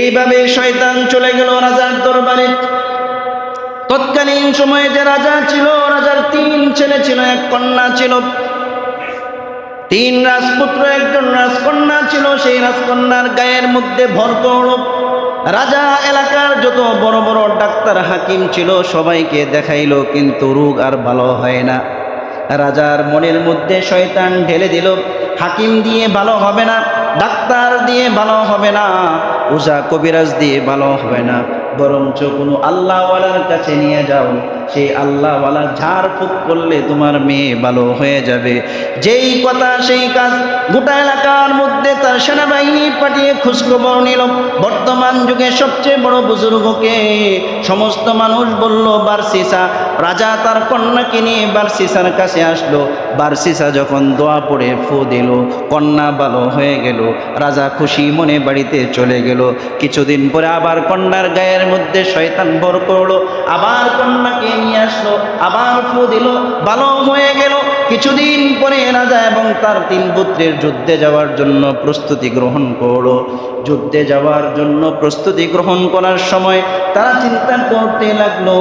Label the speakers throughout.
Speaker 1: এইভাবে শয়তান চলে গেল রাজার দরবারে। তৎকালীন সময়ে যে রাজা ছিল, রাজার 3 ছেলে ছিল, 1 কন্যা ছিল। 3 রাজপুত্র, 1জন রাজকন্যা ছিল। সেই রাজকন্যার গায়ের মধ্যে ভর করল। রাজা এলাকার যত বড় বড় ডাক্তার হাকিম ছিল সবাইকে দেখাইলো, কিন্তু রোগ আর ভালো হয় না। রাজার মনের মধ্যে শয়তান ঢেলে দিল, হাকিম দিয়ে ভালো হবে না, ডাক্তার দিয়ে ভালো হবে না, ওঝা কবিরাজ দিয়ে ভালো হবে না, বরঞ্চ কোনো আল্লাহওয়ালার কাছে নিয়ে যাও। সেই আল্লাহওয়ালা ঝাড় ফুঁক করলে তোমার মেয়ে ভালো হয়ে যাবে। যেই কথা সেই কাজ। গোটা এলাকার মধ্যে তার সেনাবাহিনী পাঠিয়ে খোঁজখবর নিল। বর্তমান যুগে সবচেয়ে বড় বুজুর্গকে সমস্ত মানুষ বলল বারসিসা। রাজা তার কন্যাকে নিয়ে বারসিসার কাছে আসলো। বারসিসা যখন দোয়া পড়ে ফু দিল, কন্যা ভালো হয়ে গেল। রাজা খুশি মনে বাড়িতে চলে গেল। কিছুদিন পরে আবার কন্যার গায়ের মধ্যে শয়তান ভর করলো, আবার কন্যাকে নিয়ে আসলো, আবার ফু দিল, ভালো হয়ে গেল। কিছুদিন পরে রাজা এবং তার 3 পুত্রের যুদ্ধে যাওয়ার জন্য প্রস্তুতি গ্রহণ করলো। যুদ্ধে যাওয়ার জন্য প্রস্তুতি গ্রহণ করার সময় তারা চিন্তা করতে লাগলো,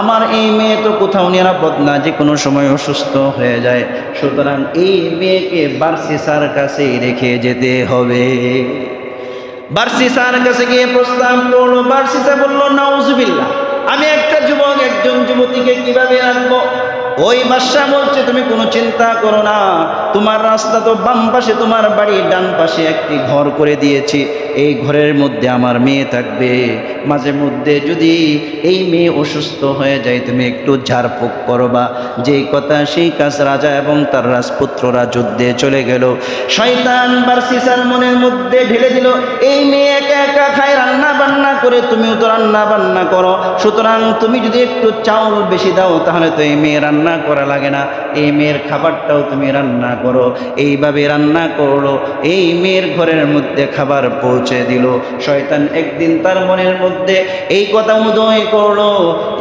Speaker 1: আমার এই মেয়ে তো কোথাও নিরাপদ না, যে কোনো সময় অসুস্থ হয়ে যায়, সুতরাং এই মেয়েকে বারসিসার কাছে রেখে যেতে হবে। বারসিসার কাছে গিয়ে প্রস্তাব করলো। বারসিসা বলল, নাউজুবিল্লাহ, আমি একটা যুবক একজন যুবতীকে কিভাবে রাখবো? ওই বাদশা বলছে, তুমি কোনো চিন্তা করো না, তোমার রাস্তা তো বাম পাশে, তোমার বাড়ির ডান পাশে একটি ঘর করে দিয়েছি, এই ঘরের মধ্যে আমার মেয়ে থাকবে। মাঝে মধ্যে যদি এই মেয়ে অসুস্থ হয়ে যায় তুমি একটু ঝাড়ফুঁক করবা। যেই কথা সেই কাজ। রাজা এবং তার রাজপুত্ররা যুদ্ধে চলে গেল। শয়তান বারসিসার মনের মধ্যে ঢেলে দিল, এই মেয়ে একা একা খায়, রান্না বান্না করে, তুমিও তো রান্না বান্না করো, সুতরাং তুমি যদি একটু চাউল বেশি দাও তাহলে তো এই মেয়ে রান্না করা লাগে না, এই মেয়ের খাবারটাও তুমি রান্না করো। এইভাবে রান্না করলো, এই মেয়ের ঘরের মধ্যে খাবার পৌঁছে দিল। শয়তান একদিন তার মনের মধ্যে এই কথা উদয় করলো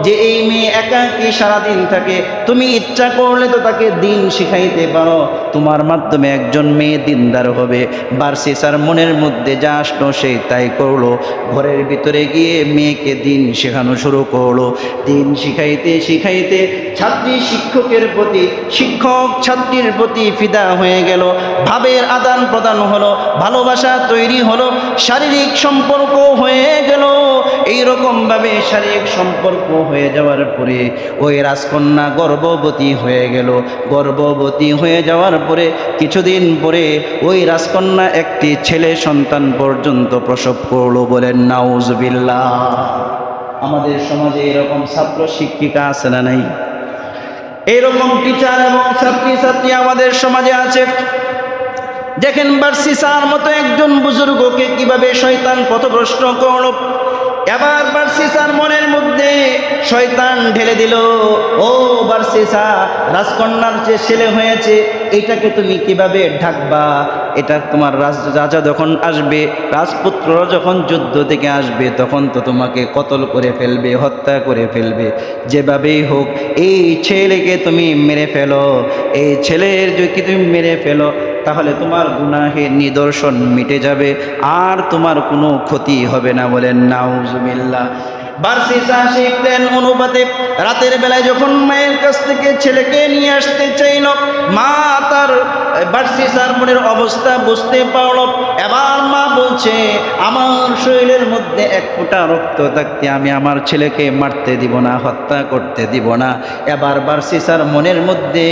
Speaker 1: যে এই মেয়ে একাকী সারাদিন থাকে, তুমি ইচ্ছা করলে তো তাকে দিন শিখাইতে পারো, তোমার মাধ্যমে একজন মেয়ে দিনদার হবে। বারসিসার মনের মধ্যে যা আসলো সেই তাই করলো। ঘরের ভিতরে গিয়ে মেয়েকে দিন শেখানো শুরু করলো। দিন শিখাইতে শিখাইতে ছাত্রী শিক্ষকের প্রতি, শিক্ষক ছাত্রীর প্রতি ফিদা হয়ে গেল। ভাবের আদান প্রদান হলো, ভালোবাসা তৈরি হলো, শারীরিক সম্পর্ক হয়ে গেল। এইরকমভাবে শারীরিক সম্পর্ক হয়ে যাওয়ার পরে ওই রাজকন্যা গর্ভবতী হয়ে গেল। গর্ভবতী হয়ে যাওয়ার পরে কিছুদিন পরে ওই রাজকন্যা একটি ছেলে সন্তান পর্যন্ত প্রসব করলো। বলেন নাউজুবিল্লাহ। আমাদের সমাজে এরকম ছাত্র শিক্ষিকা আছে না নাই? এরকম টিচার এবং ছাত্রী ছাত্রী আমাদের সমাজে আছে। দেখেন বারসিসার মতো একজন বুজুর্গকে কিভাবে শয়তান পথভ্রষ্ট করল। এবার বারসিসার মনের মধ্যে শয়তান ঢেলে দিল, ও বারসিসা, রাজকন্যার যে ছেলে হয়েছে এটাকে তুমি কিভাবে ঢাকবা? এটা তোমার রাজা যখন আসবে, রাজপুত্ররা যখন যুদ্ধ থেকে আসবে তখন তো তোমাকে কতল করে ফেলবে, হত্যা করে ফেলবে। যেভাবেই হোক এই ছেলেকে তুমি মেরে ফেলো। এই ছেলের যদি তুমি মেরে ফেলো তাহলে তোমার গুনাহের নিদর্শন মিটে যাবে, আর তোমার কোনো ক্ষতি হবে না। বলেন নাউজুবিল্লাহ। বারসিসা শিখলেন অনুপাতে। রাতের বেলায় যখন মায়ের কাছ থেকে ছেলেকে নিয়ে আসতে চাইল, মা তার বারসিসার মনের অবস্থা বুঝতে পারল। এবার মা বলছে, আমার শরীরের মধ্যে 1 ফোঁটা রক্ত থাকতে আমি আমার ছেলেকে মারতে দিব না, হত্যা করতে দিব না। এবার বারসিসার মনের মধ্যে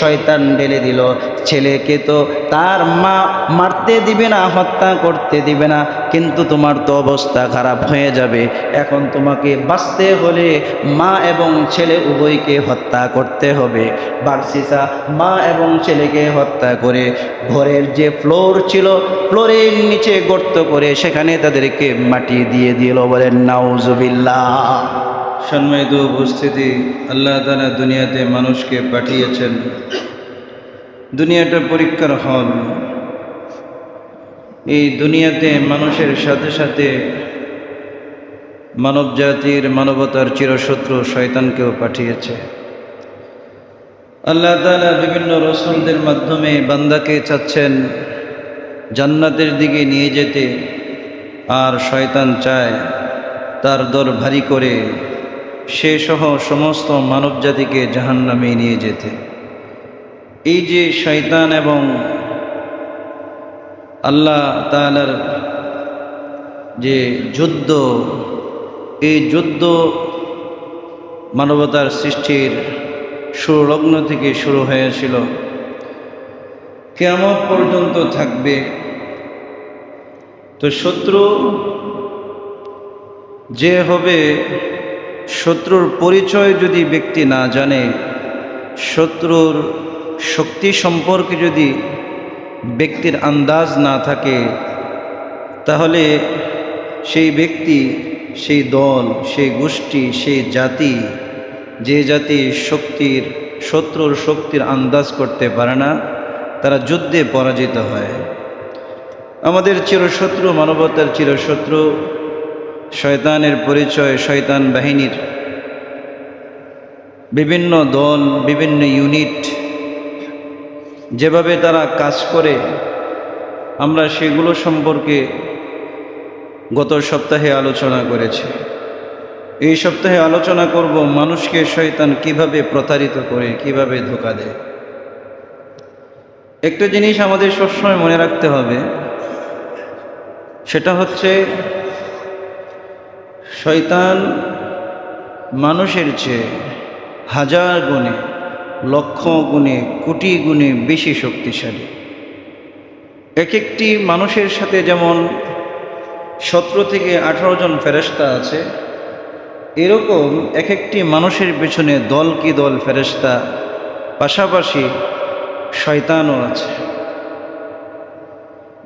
Speaker 1: শয়তান ঢেলে দিল, ছেলেকে তো তার মা মারতে দিবে না, হত্যা করতে দিবে না, কিন্তু তোমার তো অবস্থা খারাপ হয়ে যাবে। এখন তোমাকে বাঁচতে হলে মা এবং ছেলে উভয়কে হত্যা করতে হবে। বারসিসা মা এবং ছেলেকে হত্যা করে ঘরের যে ফ্লোর ছিল, ফ্লোরের নিচে গর্ত করে সেখানে তাদেরকে মাটি দিয়ে দিল। বলেন নাউজুবিল্লাহ।
Speaker 2: সম্মানিত উপস্থিতি, আল্লাহ তাআলা দুনিয়াতে মানুষকে পাঠিয়েছেন। দুনিয়াটা পরীক্ষার হল। এই দুনিয়াতে মানুষের সাথে সাথে মানব জাতির, মানবতার চিরশত্রু শয়তানকেও পাঠিয়েছে। আল্লাহ তাআলা বিভিন্ন রাসূলদের মাধ্যমে বান্দাকে চাচ্ছেন জান্নাতের দিকে নিয়ে যেতে, আর শয়তান চায় তার দর ভারী করে সে সহ সমস্ত মানবজাতিকে জাহান্নামে নিয়ে যেতে। এই যে শয়তান এবং আল্লাহ তাআলার যে যুদ্ধ, এই যুদ্ধ মানবতার সৃষ্টির সুলগ্ন থেকে শুরু হয়েছিল, কিয়ামত পর্যন্ত থাকবে। তো শত্রু যে হবে, শত্রুর পরিচয় যদি ব্যক্তি না জানে, শত্রুর শক্তি সম্পর্কে যদি ব্যক্তির আন্দাজ না থাকে, তাহলে সেই ব্যক্তি, সেই দল, সেই গোষ্ঠী, সেই জাতি, যে জাতি শত্রুর শক্তির আন্দাজ করতে পারে না, তারা যুদ্ধে পরাজিত হয়। আমাদের চিরশত্রু, মানবতার চিরশত্রু শয়তানের পরিচয়, শয়তান বাহিনীর বিভিন্ন দল, বিভিন্ন ইউনিট, যেভাবে তারা কাজ করে, আমরা সেগুলো সম্পর্কে গত সপ্তাহে আলোচনা করেছি। এই সপ্তাহে আলোচনা করব মানুষকে শয়তান কিভাবে প্রতারিত করে, কিভাবে ধোঁকা দেয়। একটা জিনিস আমাদের সবসময় মনে রাখতে হবে, সেটা হচ্ছে শয়তান মানুষের চেয়ে হাজার গুণে, লক্ষ গুণে, কোটি গুণে বেশি শক্তিশালী। এক একটি মানুষের সাথে যেমন 17 থেকে 18 জন ফেরেশতা আছে, এরকম এক একটি মানুষের পেছনে দল কি দল ফেরেশতা, পাশাপাশি শয়তানও আছে।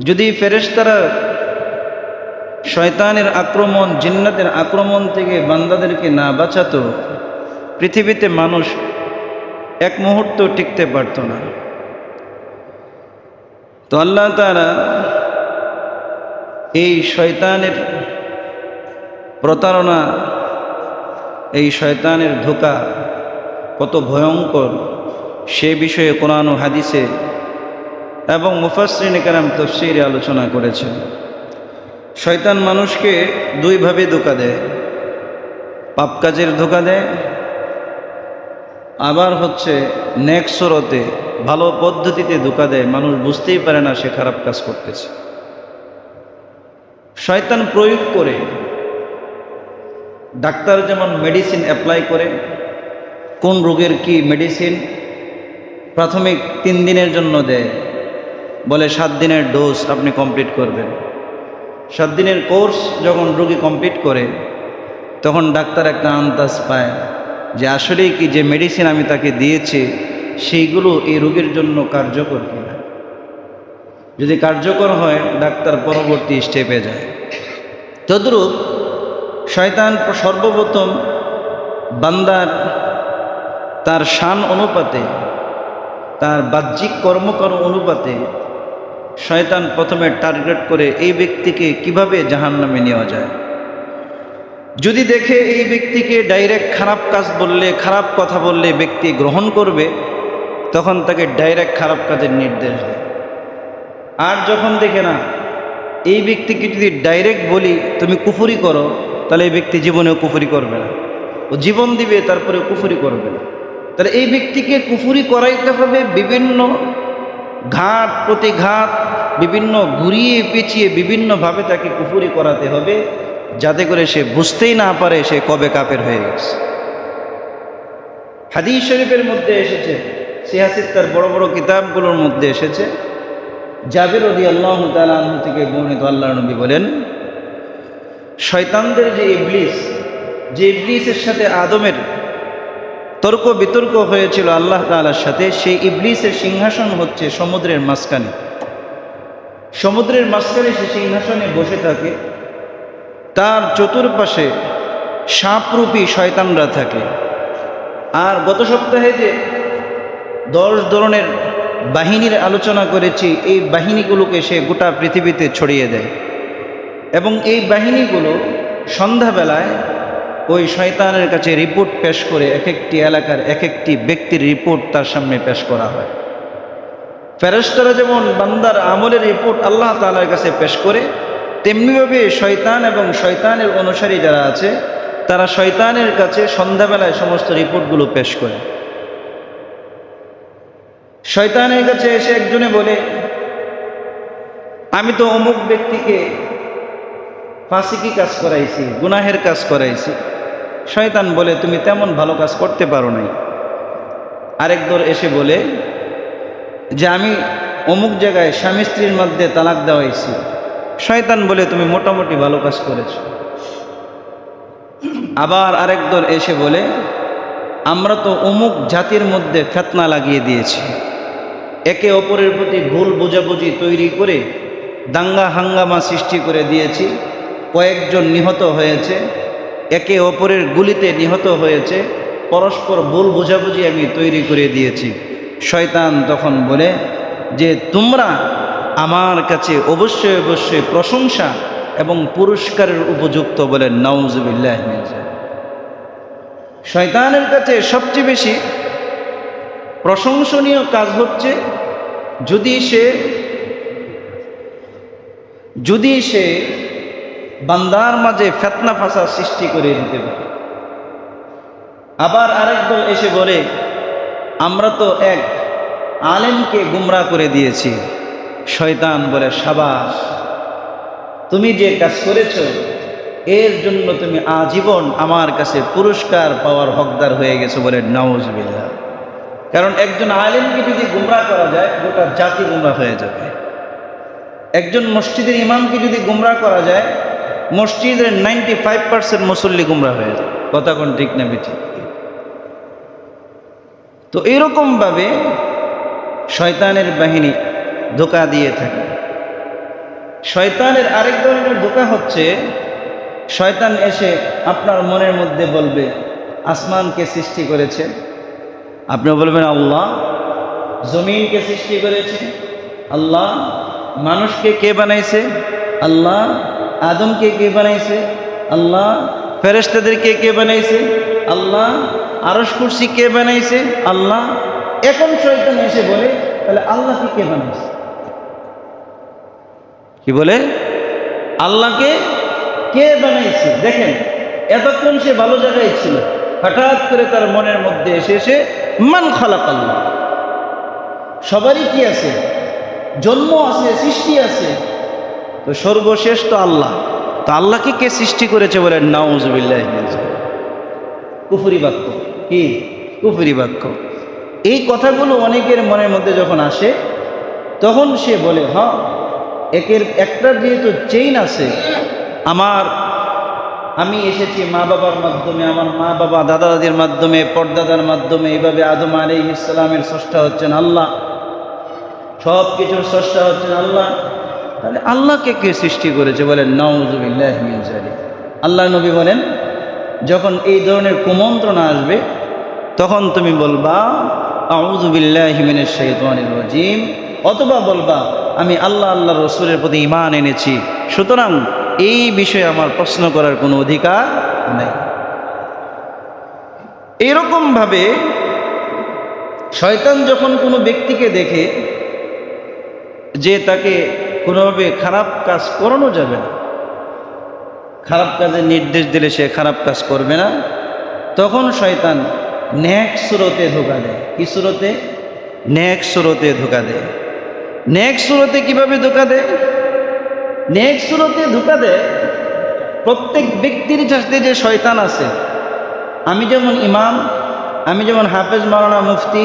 Speaker 2: যদি ফেরেশতারা শয়তানের আক্রমণ, জিন্নাতের আক্রমণ থেকে বান্দাদেরকে না বাঁচাতো, পৃথিবীতে মানুষ এক মুহূর্ত টিকতে পারত না। তো আল্লাহ তাআলা এই শয়তানের প্রতারণা, এই শয়তানের ধোঁকা কত ভয়ঙ্কর, সে বিষয়ে কোরআন ও হাদিসে এবং মুফাসসিরিনে কেরাম তাফসীরে আলোচনা করেছেন। শয়তান মানুষকে দুইভাবে ধোঁকা দেয়, পাপ কাজের ধোঁকা দেয়, আবার হচ্ছে নেক সুরতে, ভালো পদ্ধতিতে ধোঁকা দেয়। মানুষ বুঝতেই পারে না সে খারাপ কাজ করতেছে। শয়তান প্রয়োগ করে, ডাক্তার যেমন মেডিসিন অ্যাপ্লাই করে, কোন রোগের কি মেডিসিন প্রাথমিক 3 দিনের জন্য দেয়, বলে 7 দিনের ডোজ আপনি কমপ্লিট করবেন। 7 দিনের কোর্স যখন রোগী কমপ্লিট করে, তখন ডাক্তার একটা আন্দাজ পায় যে আসলেই কি যে মেডিসিন আমি তাকে দিয়েছি সেইগুলো এই রোগীর জন্য কার্যকর কিনা। যদি কার্যকর হয়, ডাক্তার পরবর্তী স্টেপে যায়। তদ্রূপ শয়তান সর্বপ্রথম বান্দার তার শান অনুপাতে, তার বাহ্যিক কর্মকাণ্ড অনুপাতে শয়তান প্রথমে টার্গেট করে এই ব্যক্তিকে কিভাবে জাহান্নামে নেওয়া যায়। যদি দেখে এই ব্যক্তিকে ডাইরেক্ট খারাপ কাজ বললে, খারাপ কথা বললে ব্যক্তি গ্রহণ করবে, তখন তাকে ডাইরেক্ট খারাপ কাজের নির্দেশ দেয়। আর যখন দেখে না এই ব্যক্তিকে যদি ডাইরেক্ট বলি তুমি কুফরি করো, তাহলে এই ব্যক্তি জীবনেও কুফরি করবে না, ও জীবন দিবে তারপরে কুফরি করবে না। তাহলে এই ব্যক্তিকে কুফরি করাইতে হবে বিভিন্ন ঘাট প্রতিঘাত, বিভিন্ন ঘুরিয়ে পেঁচিয়ে বিভিন্নভাবে তাকে কুফরি করাতে হবে, যাতে করে সে বুঝতেই না পারে সে কবে কাফের হয়ে গেছে। হাদিস শরীফের মধ্যে এসেছে, সিয়াসিত্তার বড় বড় কিতাবগুলোর মধ্যে এসেছে, জাবের রাদিয়াল্লাহু তাআলা আনহু থেকে বর্ণিত, আল্লাহর নবী বলেন, শয়তানদের যে ইবলিসের সাথে আদমের তর্ক বিতর্ক হয়েছিল আল্লাহ তাআলার সাথে, সেই ইবলিসের সিংহাসন হচ্ছে সমুদ্রের মাঝখানে। সমুদ্রের মাঝখানে সে সিংহাসনে বসে থাকে, তার চতুর্পাশে সাপরূপী শয়তানরা থাকে। আর গত সপ্তাহে যে 10 ধরনের বাহিনীর আলোচনা করেছি, এই বাহিনীগুলোকে সে গোটা পৃথিবীতে ছড়িয়ে দেয়। এবং এই বাহিনীগুলো সন্ধ্যাবেলায় ওই শয়তানের কাছে রিপোর্ট পেশ করে, এক একটি এলাকার এক একটি ব্যক্তির রিপোর্ট তার সামনে পেশ করা হয়। ফেরেশতারা যেমন বান্দার আমলের রিপোর্ট আল্লাহ তাআলার কাছে পেশ করে, তেমনিভাবে শয়তান এবং শয়তানের অনুসারী যারা আছে তারা শয়তানের কাছে সন্ধ্যাবেলায় সমস্ত রিপোর্টগুলো পেশ করে। শয়তানের কাছে এসে একজনে বলে, আমি তো অমুক ব্যক্তিকে ফাসিকি কাজ করাইছি, গুনাহের কাজ করাইছি। শয়তান বলে, তুমি তেমন ভালো কাজ করতে পারো নাই। আরেক দল এসে বলে যে আমি অমুক জায়গায় স্বামী স্ত্রীর মধ্যে তালাক দেওয়াইছি। শয়তান বলে, তুমি মোটামুটি ভালো কাজ করেছ। আবার আরেক দল এসে বলে, আমরা তো অমুক জাতির মধ্যে ফিতনা লাগিয়ে দিয়েছি, একে অপরের প্রতি ভুল বোঝাবুঝি তৈরি করে দাঙ্গা হাঙ্গামা সৃষ্টি করে দিয়েছি, কয়েকজন নিহত হয়েছে, একে অপরের গুলিতে নিহত হয়েছে, পরস্পর ভুল বোঝাবুঝি আমি তৈরি করে দিয়েছি। শয়তান তখন বলে যে তোমরা আমার কাছে অবশ্যই অবশ্যই প্রশংসা এবং পুরস্কারের উপযুক্ত, বলে নাউজুবিল্লাহ মিন যালিক। শয়তানের কাছে সবচেয়ে বেশি প্রশংসনীয় কাজ হচ্ছে যদি সে বান্দার মাঝে ফিতনা ফাসাদ সৃষ্টি করে দিতে পারে। আবার আরেক দল এসে বলে, আমরা তো এক আলেমকে গুমরাহ করে দিয়েছি। শয়তান বলে, সাবাস, তুমি যে কাজ করেছো এর জন্য তুমি আজীবন আমার কাছে পুরস্কার পাওয়ার হকদার হয়ে গেছো, বলে নাউজুবিল্লাহ। কারণ একজন আলেমকে যদি গুমরাহ করা যায়, গোটা জাতি গুমরাহ হয়ে যাবে। একজন মসজিদের ইমামকে যদি গুমরাহ করা যায়, মসজিদের 95% মুসল্লি গুমরাহ হয়ে যায়। কথা কোন ঠিক না বেঠিক? তো এরকমভাবে শয়তানের বাহিনী ধোঁকা দিয়ে থাকে। শয়তানের আরেক ধরনের ধোঁকা হচ্ছে, শয়তান এসে আপনার মনের মধ্যে বলবে, আসমানকে সৃষ্টি করেছে। আপনি বলবেন আল্লাহ। জমিনকে সৃষ্টি করেছে আল্লাহ। মানুষকে কে বানাইছে? আল্লাহ। আদমকে কে বানাইছে? আল্লাহ। ফেরেশতাদেরকে কে বানাইছে? আল্লাহ। আরশ কুরসি কে বানাইছে? আল্লাহ। এখন শয়তান এসে বলে, তাহলে আল্লাহকে কে বানাইছে? কি বলে? আল্লাহকে কে বানাইছে? দেখেন, এতক্ষণ সে ভালো জায়গায় ছিল, হঠাৎ করে তার মনের মধ্যে এসে মান খালাক আল্লাহ। সবারই কি আছে? জন্ম আছে, সৃষ্টি আছে, তো সর্বশেষ তো আল্লাহ। তো আল্লাহকে কে সৃষ্টি করেছে? বলে নাউজুবিল্লাহ মিন যালিক। কুফরি বাক্য। কি কুফরি বাক্য? এই কথাগুলো অনেকের মনের মধ্যে যখন আসে, তখন সে বলে, হ্যাঁ, একটার যেহেতু চেইন আছে, আমি এসেছি মা বাবার মাধ্যমে, আমার মা বাবা দাদা দাদির মাধ্যমে, পরদাদার মাধ্যমে, এইভাবে আদম আলাইহিস সালামের স্রষ্টা হচ্ছেন আল্লাহ, সব কিছুর স্রষ্টা হচ্ছেন আল্লাহ। তাহলে আল্লাহকে কে সৃষ্টি করেছে? বলেন নাউজুবিল্লাহ মিন যালিক। আল্লাহ নবী বলেন, যখন এই ধরনের কুমন্ত্রণা আসবে, তখন তুমি বলবা আউযু বিল্লাহি মিনাশ শাইতানির রাজিম, অথবা বলবা আমি আল্লাহ রসুলের প্রতি ঈমান এনেছি, সুতরাং এই বিষয়ে আমার প্রশ্ন করার কোনো অধিকার নেই। এইরকমভাবে শয়তান যখন কোনো ব্যক্তিকে দেখে যে তাকে কোনোভাবে খারাপ কাজ করানো যাবে না, খারাপ কাজের নির্দেশ দিলে সে খারাপ কাজ করবে না, তখন শয়তান নেক সুরতে ধোঁকা দেয়। কি সুরতে? নেক সুরতে ধোঁকা দেয়। নেক সুরতে কিভাবে ধোঁকা দেয়? নেক সুরতে ধোঁকা দেয়, প্রত্যেক ব্যক্তির সাথে যে শয়তান আছে, আমি যেমন ইমাম, আমি যেমন হাফেজ মাওলানা মুফতি,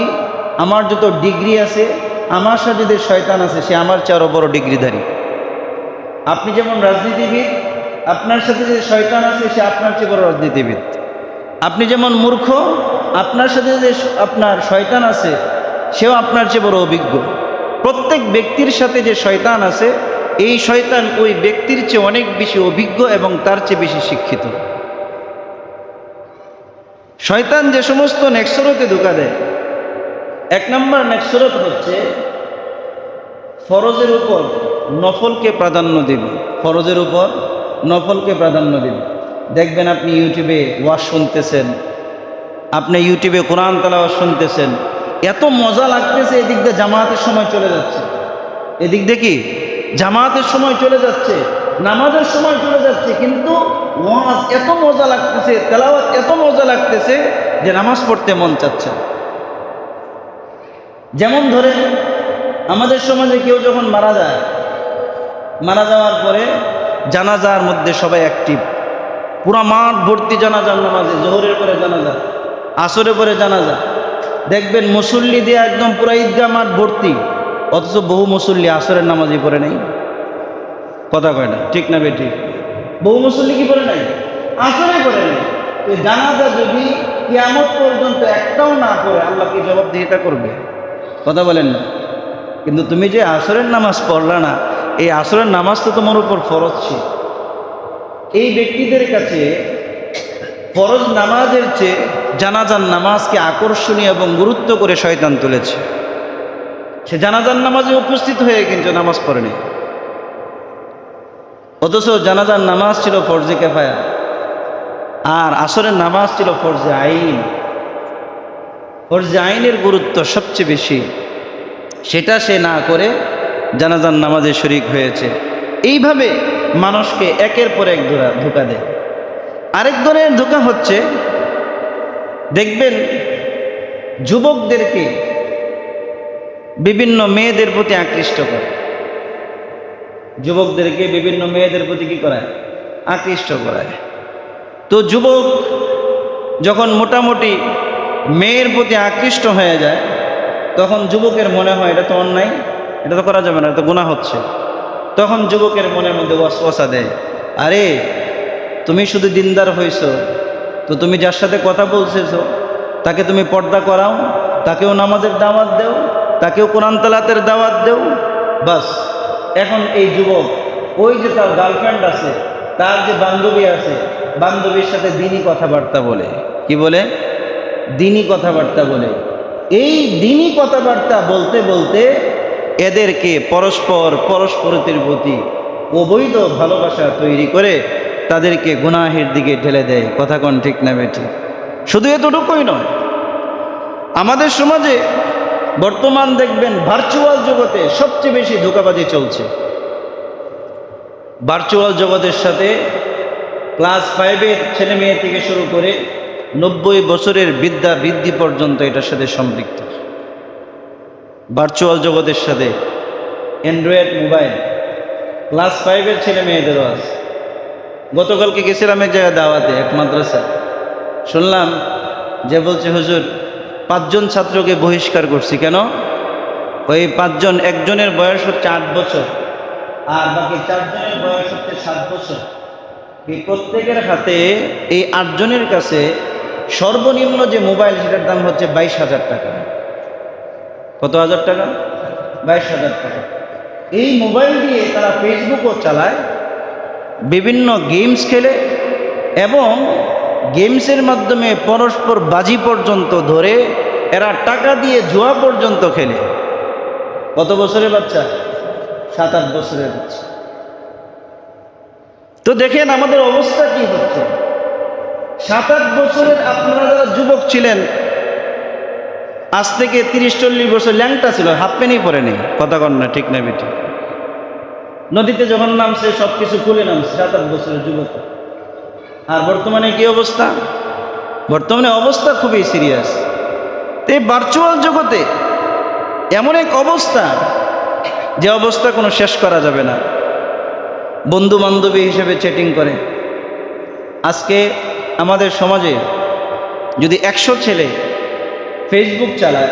Speaker 2: আমার যত ডিগ্রি আছে, আমার সাথে যে শয়তান আছে সে আমার চেয়ে আরও বড় ডিগ্রিধারী। আপনি যেমন রাজনীতিবিদ, আপনার সাথে যে শয়তান আছে সে আপনার চেয়ে বড় রাজনীতিবিদ। আপনি যেমন মূর্খ, আপনার সাথে যে আপনার শয়তান আছে সেও আপনার চেয়ে বড় অভিজ্ঞ। প্রত্যেক ব্যক্তির সাথে যে শয়তান আছে, এই শয়তান ওই ব্যক্তির চেয়ে অনেক বেশি অভিজ্ঞ এবং তার চেয়ে বেশি শিক্ষিত। শয়তান যে সমস্ত নেকসরতে ধোঁকা দেয়, 1 নম্বর নেকসরত হচ্ছে ফরজের উপর নফলকে প্রাধান্য দেবে। ফরজের উপর নফলকে প্রাধান্য দেবে। দেখবেন আপনি ইউটিউবে ওয়াজ শুনতেছেন, আপনি ইউটিউবে কোরআন তেলাওয়াত শুনতেছেন, এত মজা লাগতেছে, এদিক দিয়ে জামাতের সময় চলে যাচ্ছে, এদিক দিয়ে কি জামাতের সময় চলে যাচ্ছে, নামাজের সময় চলে যাচ্ছে, কিন্তু ওয়াজ এত মজা লাগতেছে, তেলাওয়াত এত মজা লাগতেছে যে নামাজ পড়তে মন চাচ্ছে না। যেমন ধরেন আমাদের সমাজে কেউ যখন মারা যায়, মারা যাওয়ার পরে জানাজার মধ্যে সবাই অ্যাক্টিভ, পুরা মাঠ ভর্তি জানাজার নামাজে, জোহরের পরে জানাজা, আসরের পরে জানাজা, দেখবেন মুসল্লি দিয়ে একদম পুরা ঈদগাহ মাঠ ভর্তি, অথচ বহু মুসল্লি আসরের নামাজই পড়ে নেই। কথা কয় না, ঠিক না বেঠিক? বহু মুসল্লি কি পড়ে নাই? আসরে পড়ে নেই। এই জানাজা যদি কিয়ামত পর্যন্ত একটাও না পড়ে, আল্লাহ কি জবাবদিহিতা করবে? কথা বলেন না। কিন্তু তুমি যে আসরের নামাজ পড়লা না, এই আসরের নামাজ তো তোমার উপর ফরজ ছিল। এই ব্যক্তিদের কাছে ফরজ নামাজের চেয়ে জানাজার নামাজকে আকর্ষণীয় এবং গুরুত্ব করে শয়তান তুলেছে। সে জানাজার নামাজে উপস্থিত হয়ে কিন্তু নামাজ পড়েনি, অথচ জানাজার নামাজ ছিল ফরজে কিফায়া, আর আসরের নামাজ ছিল ফরজে আইন। ফরজে আইনের গুরুত্ব সবচেয়ে বেশি, সেটা সে না করে জানাজার নামাজে শরিক হয়েছে। এইভাবে মানুষকে একের পর এক ধোঁকা দেয়। আরেক ধরনের ধোঁকা হচ্ছে, দেখবেন যুবকদেরকে বিভিন্ন মেয়েদের প্রতি আকৃষ্ট করে, যুবকদেরকে বিভিন্ন মেয়েদের প্রতি কি করায়? আকৃষ্ট করায়। তো যুবক যখন মোটামুটি মেয়ের প্রতি আকৃষ্ট হয়ে যায়, তখন যুবকের মনে হয় এটা তো অন্যায়, এটা তো করা যাবে না, এটা তো গুনাহ হচ্ছে। তখন যুবকের মনের মধ্যে ওয়াসওয়াসা দেয়, আরে তুমি শুধু দিনদার হইছো, তো তুমি যার সাথে কথা বলছেছো তাকে তুমি পর্দা করাও, তাকেও নামাজের দাওয়াত দেও, তাকেও কোরআন তেলাওয়াতের দাওয়াত দেও, বাস। এখন এই যুবক ওই যে তার গার্লফ্রেন্ড আছে, তার যে বান্ধবী আছে, বান্ধবীর সাথে দিনই কথাবার্তা বলে। কি বলে? দিনই কথাবার্তা বলে। এই দিনই কথাবার্তা বলতে বলতে এদেরকে পরস্পরের প্রতি অবৈধ ভালোবাসা তৈরি করে তাদেরকে গুনাহের দিকে ঠেলে দেয়। কথা কোন ঠিক না বেঠিক? শুধু এতটুকুই নয়, আমাদের সমাজে বর্তমান দেখবেন ভার্চুয়াল জগতে সবচেয়ে বেশি ধোঁকাবাজি চলছে। ভার্চুয়াল জগতের সাথে ক্লাস 5-এর ছেলে মেয়ে থেকে শুরু করে 90 বছরের বৃদ্ধি পর্যন্ত এটার সাথে সম্পৃক্ত। ভার্চুয়াল জগতের সাথে অ্যান্ড্রয়েড মোবাইল ক্লাস 5-এর ছেলে মেয়েদেরও আছে। গতকালকে গেছিলাম এক জায়গায় দাওয়াতে, এক মাদ্রাসা, শুনলাম যে বলছে, হুজুর 5 জন ছাত্রকে বহিষ্কার করছি। কেন? ওই 5 জন, একজনের বয়স হচ্ছে 8 বছর আর বাকি 4 জনের বয়স হচ্ছে 7 বছর। এই প্রত্যেকের হাতে, এই 8 জনের কাছে সর্বনিম্ন যে মোবাইল, সেটার দাম হচ্ছে 22,000 টাকা। কত হাজার টাকা? 22,000 টাকা। এই মোবাইল দিয়ে তারা ফেসবুকও চালায়, বিভিন্ন গেমস খেলে এবং গেমসের মাধ্যমে পরস্পর বাজি পর্যন্ত ধরে এরা টাকা দিয়ে জুয়া পর্যন্ত খেলে। কত বছরের বাচ্চা? 7-8 বছরের বাচ্চা। তো দেখেন আমাদের অবস্থা কি হচ্ছে। 7-8 বছরের আপনারা যারা যুবক ছিলেন, আজ থেকে 30-40 বছর ল্যাংটা ছিল, হাফ প্যান্টই পরে নেই। কথা কন না, ঠিক না বেঠিক? নদীতে যখন নামছে সব কিছু খুলে নামছে 7-8 বছরের যুবক। আর বর্তমানে কি অবস্থা? বর্তমানে অবস্থা খুবই সিরিয়াস। এই ভার্চুয়াল জগতে এমন এক অবস্থা, যে অবস্থা কোনো শেষ করা যাবে না। বন্ধু বান্ধবী হিসেবে চ্যাটিং করে। আজকে আমাদের সমাজে যদি 100 ছেলে ফেসবুক চালায়,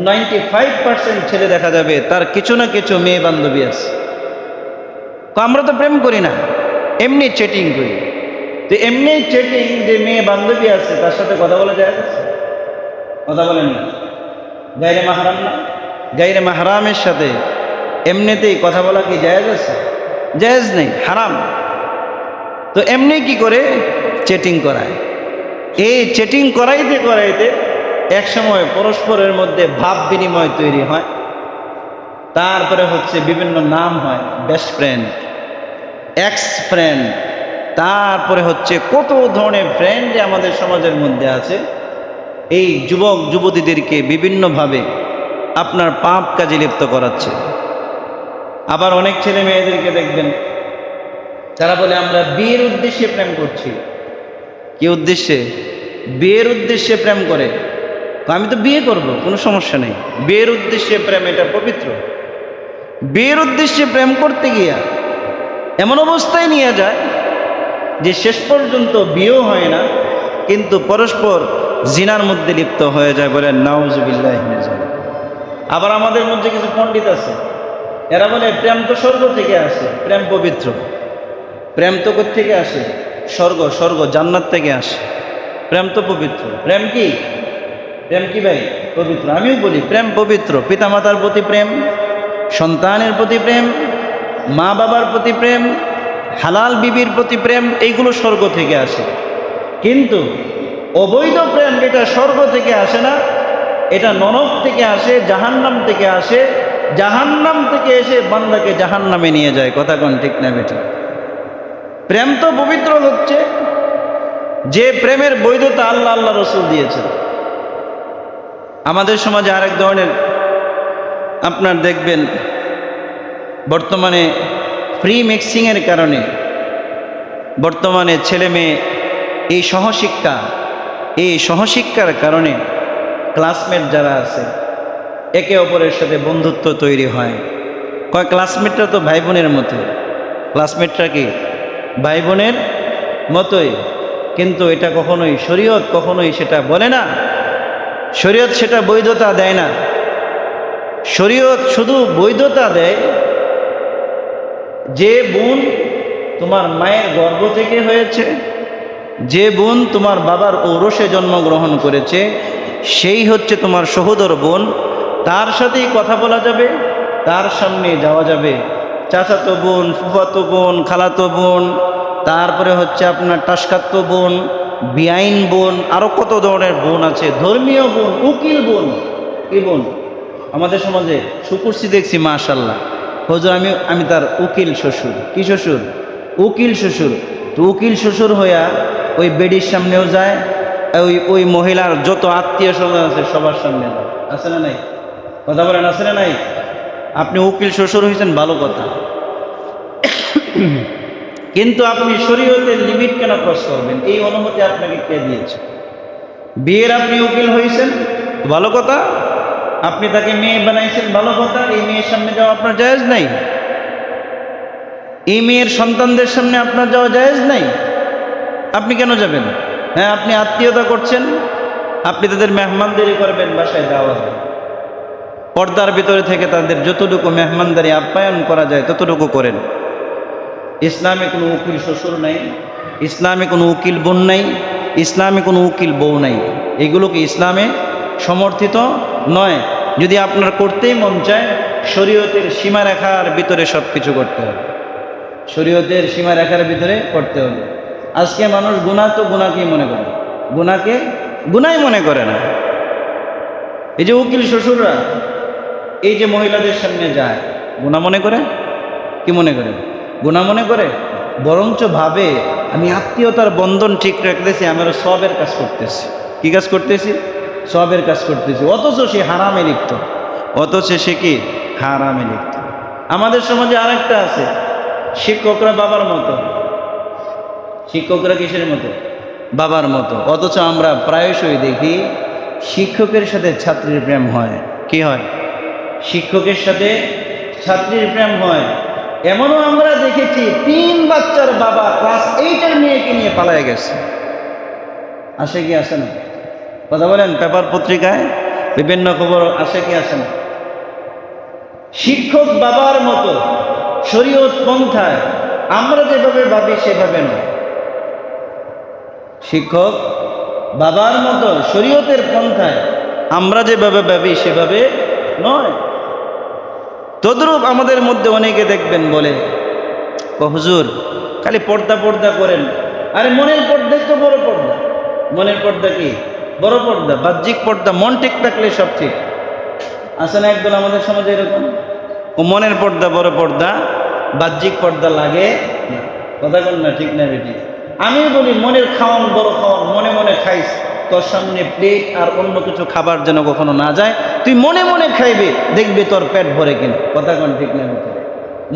Speaker 2: 95% ছেলে দেখা যাবে তার কিছু না কিছু মেয়ে বান্ধবী আছে। তো আমরা তো প্রেম করি না, এমনি চ্যাটিং করি। তো এমনি চ্যাটিং, যে মেয়ে বান্ধবী আছে তার সাথে কথা বলা যায়? কথা বলেন না? গায়রে মাহরাম না? গায়রে মাহরামের সাথে এমনিতেই কথা বলা কি জায়েজ আছে? জায়েজ নেই, হারাম। তো এমনি কি করে? চ্যাটিং করায়। এই চ্যাটিং করাইতে করাইতে এক সময় পরস্পরের মধ্যে ভাব বিনিময় তৈরি হয়, তারপরে হচ্ছে বিভিন্ন নাম হয়, বেস্ট ফ্রেন্ড, এক্স ফ্রেন্ড, তারপরে হচ্ছে কত ধরনের ফ্রেন্ড যে আমাদের সমাজের মধ্যে আছে। এই যুবক যুবতীদেরকে বিভিন্নভাবে আপনার পাপ কাজে লিপ্ত করাচ্ছে। আবার অনেক ছেলে মেয়েদেরকে দেখবেন তারা বলে আমরা বিয়ের উদ্দেশ্যে প্রেম করছি। কি উদ্দেশ্যে? বিয়ের উদ্দেশ্যে প্রেম করে। তো আমি তো বিয়ে করব, কোনো সমস্যা নেই। বিয়ের উদ্দেশ্যে প্রেম, এটা পবিত্র। বিয়ের উদ্দেশ্যে প্রেম করতে গিয়া এমন অবস্থায় নিয়ে যায় যে শেষ পর্যন্ত বিয়েও হয় না, কিন্তু পরস্পর জিনার মধ্যে লিপ্ত হয়ে যায়। বলে নাউজুবিল্লাহ। আবার আমাদের মধ্যে কিছু পণ্ডিত আছে, এরা বলে প্রেম তো স্বর্গ থেকে আসে, প্রেম পবিত্র। প্রেম তো কোত্থেকে আসে? স্বর্গ জান্নাত থেকে আসে। প্রেম তো পবিত্র। প্রেম কি? প্রেম কি ভাই? পবিত্র। আমিও বলি প্রেম পবিত্র। পিতামাতার প্রতি প্রেম, সন্তানের প্রতি প্রেম, মা বাবার প্রতি প্রেম, হালাল বিবির প্রতি প্রেম, এইগুলো স্বর্গ থেকে আসে। কিন্তু অবৈধ প্রেম, এটা স্বর্গ থেকে আসে না, এটা নরক থেকে আসে, জাহান্নাম থেকে আসে। জাহান্নাম থেকে এসে বান্দাকে জাহান্নামে নিয়ে যায়। কথা কোন ঠিক না বেটা? প্রেম তো পবিত্র হচ্ছে যে প্রেমের বৈধতা আল্লাহ রসুল দিয়েছেন। আমাদের সমাজে আরেক ধরনের আপনার দেখবেন, বর্তমানে ফ্রি মিক্সিংয়ের কারণে বর্তমানে ছেলে মেয়ে এই সহশিক্ষার কারণে ক্লাসমেট যারা আছে একে অপরের সাথে বন্ধুত্ব তৈরি হয়। কয় ক্লাসমেটরা তো ভাই বোনের মতো। ক্লাসমেটরা কি? ভাই বোনের মতোই। কিন্তু এটা কখনোই শরীয়ত কখনোই সেটা বলে না। শরীয়ত সেটা বৈধতা দেয় না। শরীয়ত শুধু বৈধতা দেয় যে বোন তোমার মায়ের গর্ভ থেকে হয়েছে, যে বোন তোমার বাবার ঔরসে জন্মগ্রহণ করেছে, সেই হচ্ছে তোমার সহোদর বোন। তার সাথেই কথা বলা যাবে, তার সামনে যাওয়া যাবে। চাচাতো বোন, ফুফাতো বোন, খালাতো বোন, তারপরে হচ্ছে আপনার টাসকাত্তো বোন, বিআইন বোন, আরও কত ধরনের বোন আছে। ধর্মীয় বোন, উকিল বোন। কি বোন? আমাদের সমাজে সুকুরসি দেখছি, মাশাল্লাহ, হুজুর আমি তার উকিল শ্বশুর। কি শ্বশুর? উকিল শ্বশুর। তো উকিল শ্বশুর হইয়া ওই বেডির সামনেও যায়, ওই মহিলার যত আত্মীয় স্বজন আছে সবার সামনে যায়। আছে না নাই? কথা বলেন, আছে না নাই? আপনি উকিল শ্বশুর হয়েছেন, ভালো কথা, কিন্তু আপনি শরীয়তের লিমিট কেন ক্রস করবেন? এই অনুমতি আপনাকে কে দিয়েছে? বিয়ের আপনি উকিল হয়েছেন, ভালো কথা। আপনি তাকে মেয়ে বানাইছেন, ভালো কথা। এই মেয়ের সামনে যাওয়া আপনার জায়েজ নাই। এই মেয়ের সন্তানদের সামনে আপনার যাওয়া জায়েজ নাই। আপনি কেন যাবেন? হ্যাঁ, আপনি আত্মীয়তা করছেন, আপনি তাদের মেহমানদারি করবেন, বাসায় দাওয়াত দেন। পর্দার ভিতরে থেকে তাদের যতটুকু মেহমানদারি আপ্যায়ন করা যায় ততটুকু করেন। ইসলামে কোনো উকিল শ্বশুর নাই, ইসলামে কোনো উকিল বোন নাই, ইসলামে কোনো উকিল বউ নাই। এগুলোকে ইসলামে সমর্থিত নয়। যদি আপনার করতেই মন চায়, শরীয়তের সীমারেখার ভিতরে সব কিছু করতে হবে। শরীয়তের সীমারেখার ভিতরে করতে হবে। আজকে মানুষ গুনাহ তো গুনাহকেই মনে করে, গুনাহকে গুনাহই মনে করে না। এই যে উকিল শ্বশুররা এই যে মহিলাদের সামনে যায়, গুনাহ মনে করে? কি মনে করে? গুনাহ মনে করে। বরঞ্চ ভাবে আমি আত্মীয়তার বন্ধন ঠিক রাখতেছি, আমি আরো সওয়াবের কাজ করতেছি। কি কাজ করতেছি? সওয়াবের কাজ করতেছি। অথচ সে হারামে লিপ্ত। অথচ সে কি? হারামে লিপ্ত। আমাদের সমাজে আরেকটা আছে, শিক্ষকরা বাবার মতো। শিক্ষকরা কিসের মতো? বাবার মতো। অথচ আমরা প্রায়শই দেখি শিক্ষকের সাথে ছাত্রীর প্রেম হয়। কি হয়? শিক্ষকের সাথে ছাত্রীর প্রেম হয়। এমনও আমরা দেখেছি 3 বাচ্চার বাবা ক্লাস 8-এর মেয়েকে নিয়ে পালায় গেছে। আসে কি আসে না? কথা বলেন, পেপার পত্রিকায় বিভিন্ন খবর আসে কি আসে না? শিক্ষক বাবার মতো, শরীয়ত পন্থায়। আমরা যেভাবে ভাবি সেভাবে নয়। শিক্ষক বাবার মতো, শরীয়তের পন্থায়। আমরা যেভাবে ভাবি সেভাবে নয়। তদ্রূপ আমাদের মধ্যে অনেকে দেখবেন বলে, হুজুর খালি পর্দা পর্দা করেন। আরে মনের পর্দাই তো বড় পর্দা। মনের পর্দা কি? বড় পর্দা। বাহ্যিক পর্দা, মন ঠিক থাকলে সব ঠিক। আসে না একদল আমাদের সমাজে এরকম? ও মনের পর্দা বড় পর্দা, বাহ্যিক পর্দা লাগে না। কথা বল না, ঠিক না বেটি? আমি বলি মনের খাওয়ান বড় খাওয়ান, মনে মনে খাইস, তোর সামনে প্লেট আর অন্য কিছু খাবার যেন কখনো না যায়। তুই মনে মনে খাইবে, দেখবি তোর পেট ভরে কিনা। কথা কোন ঠিক না বেটি?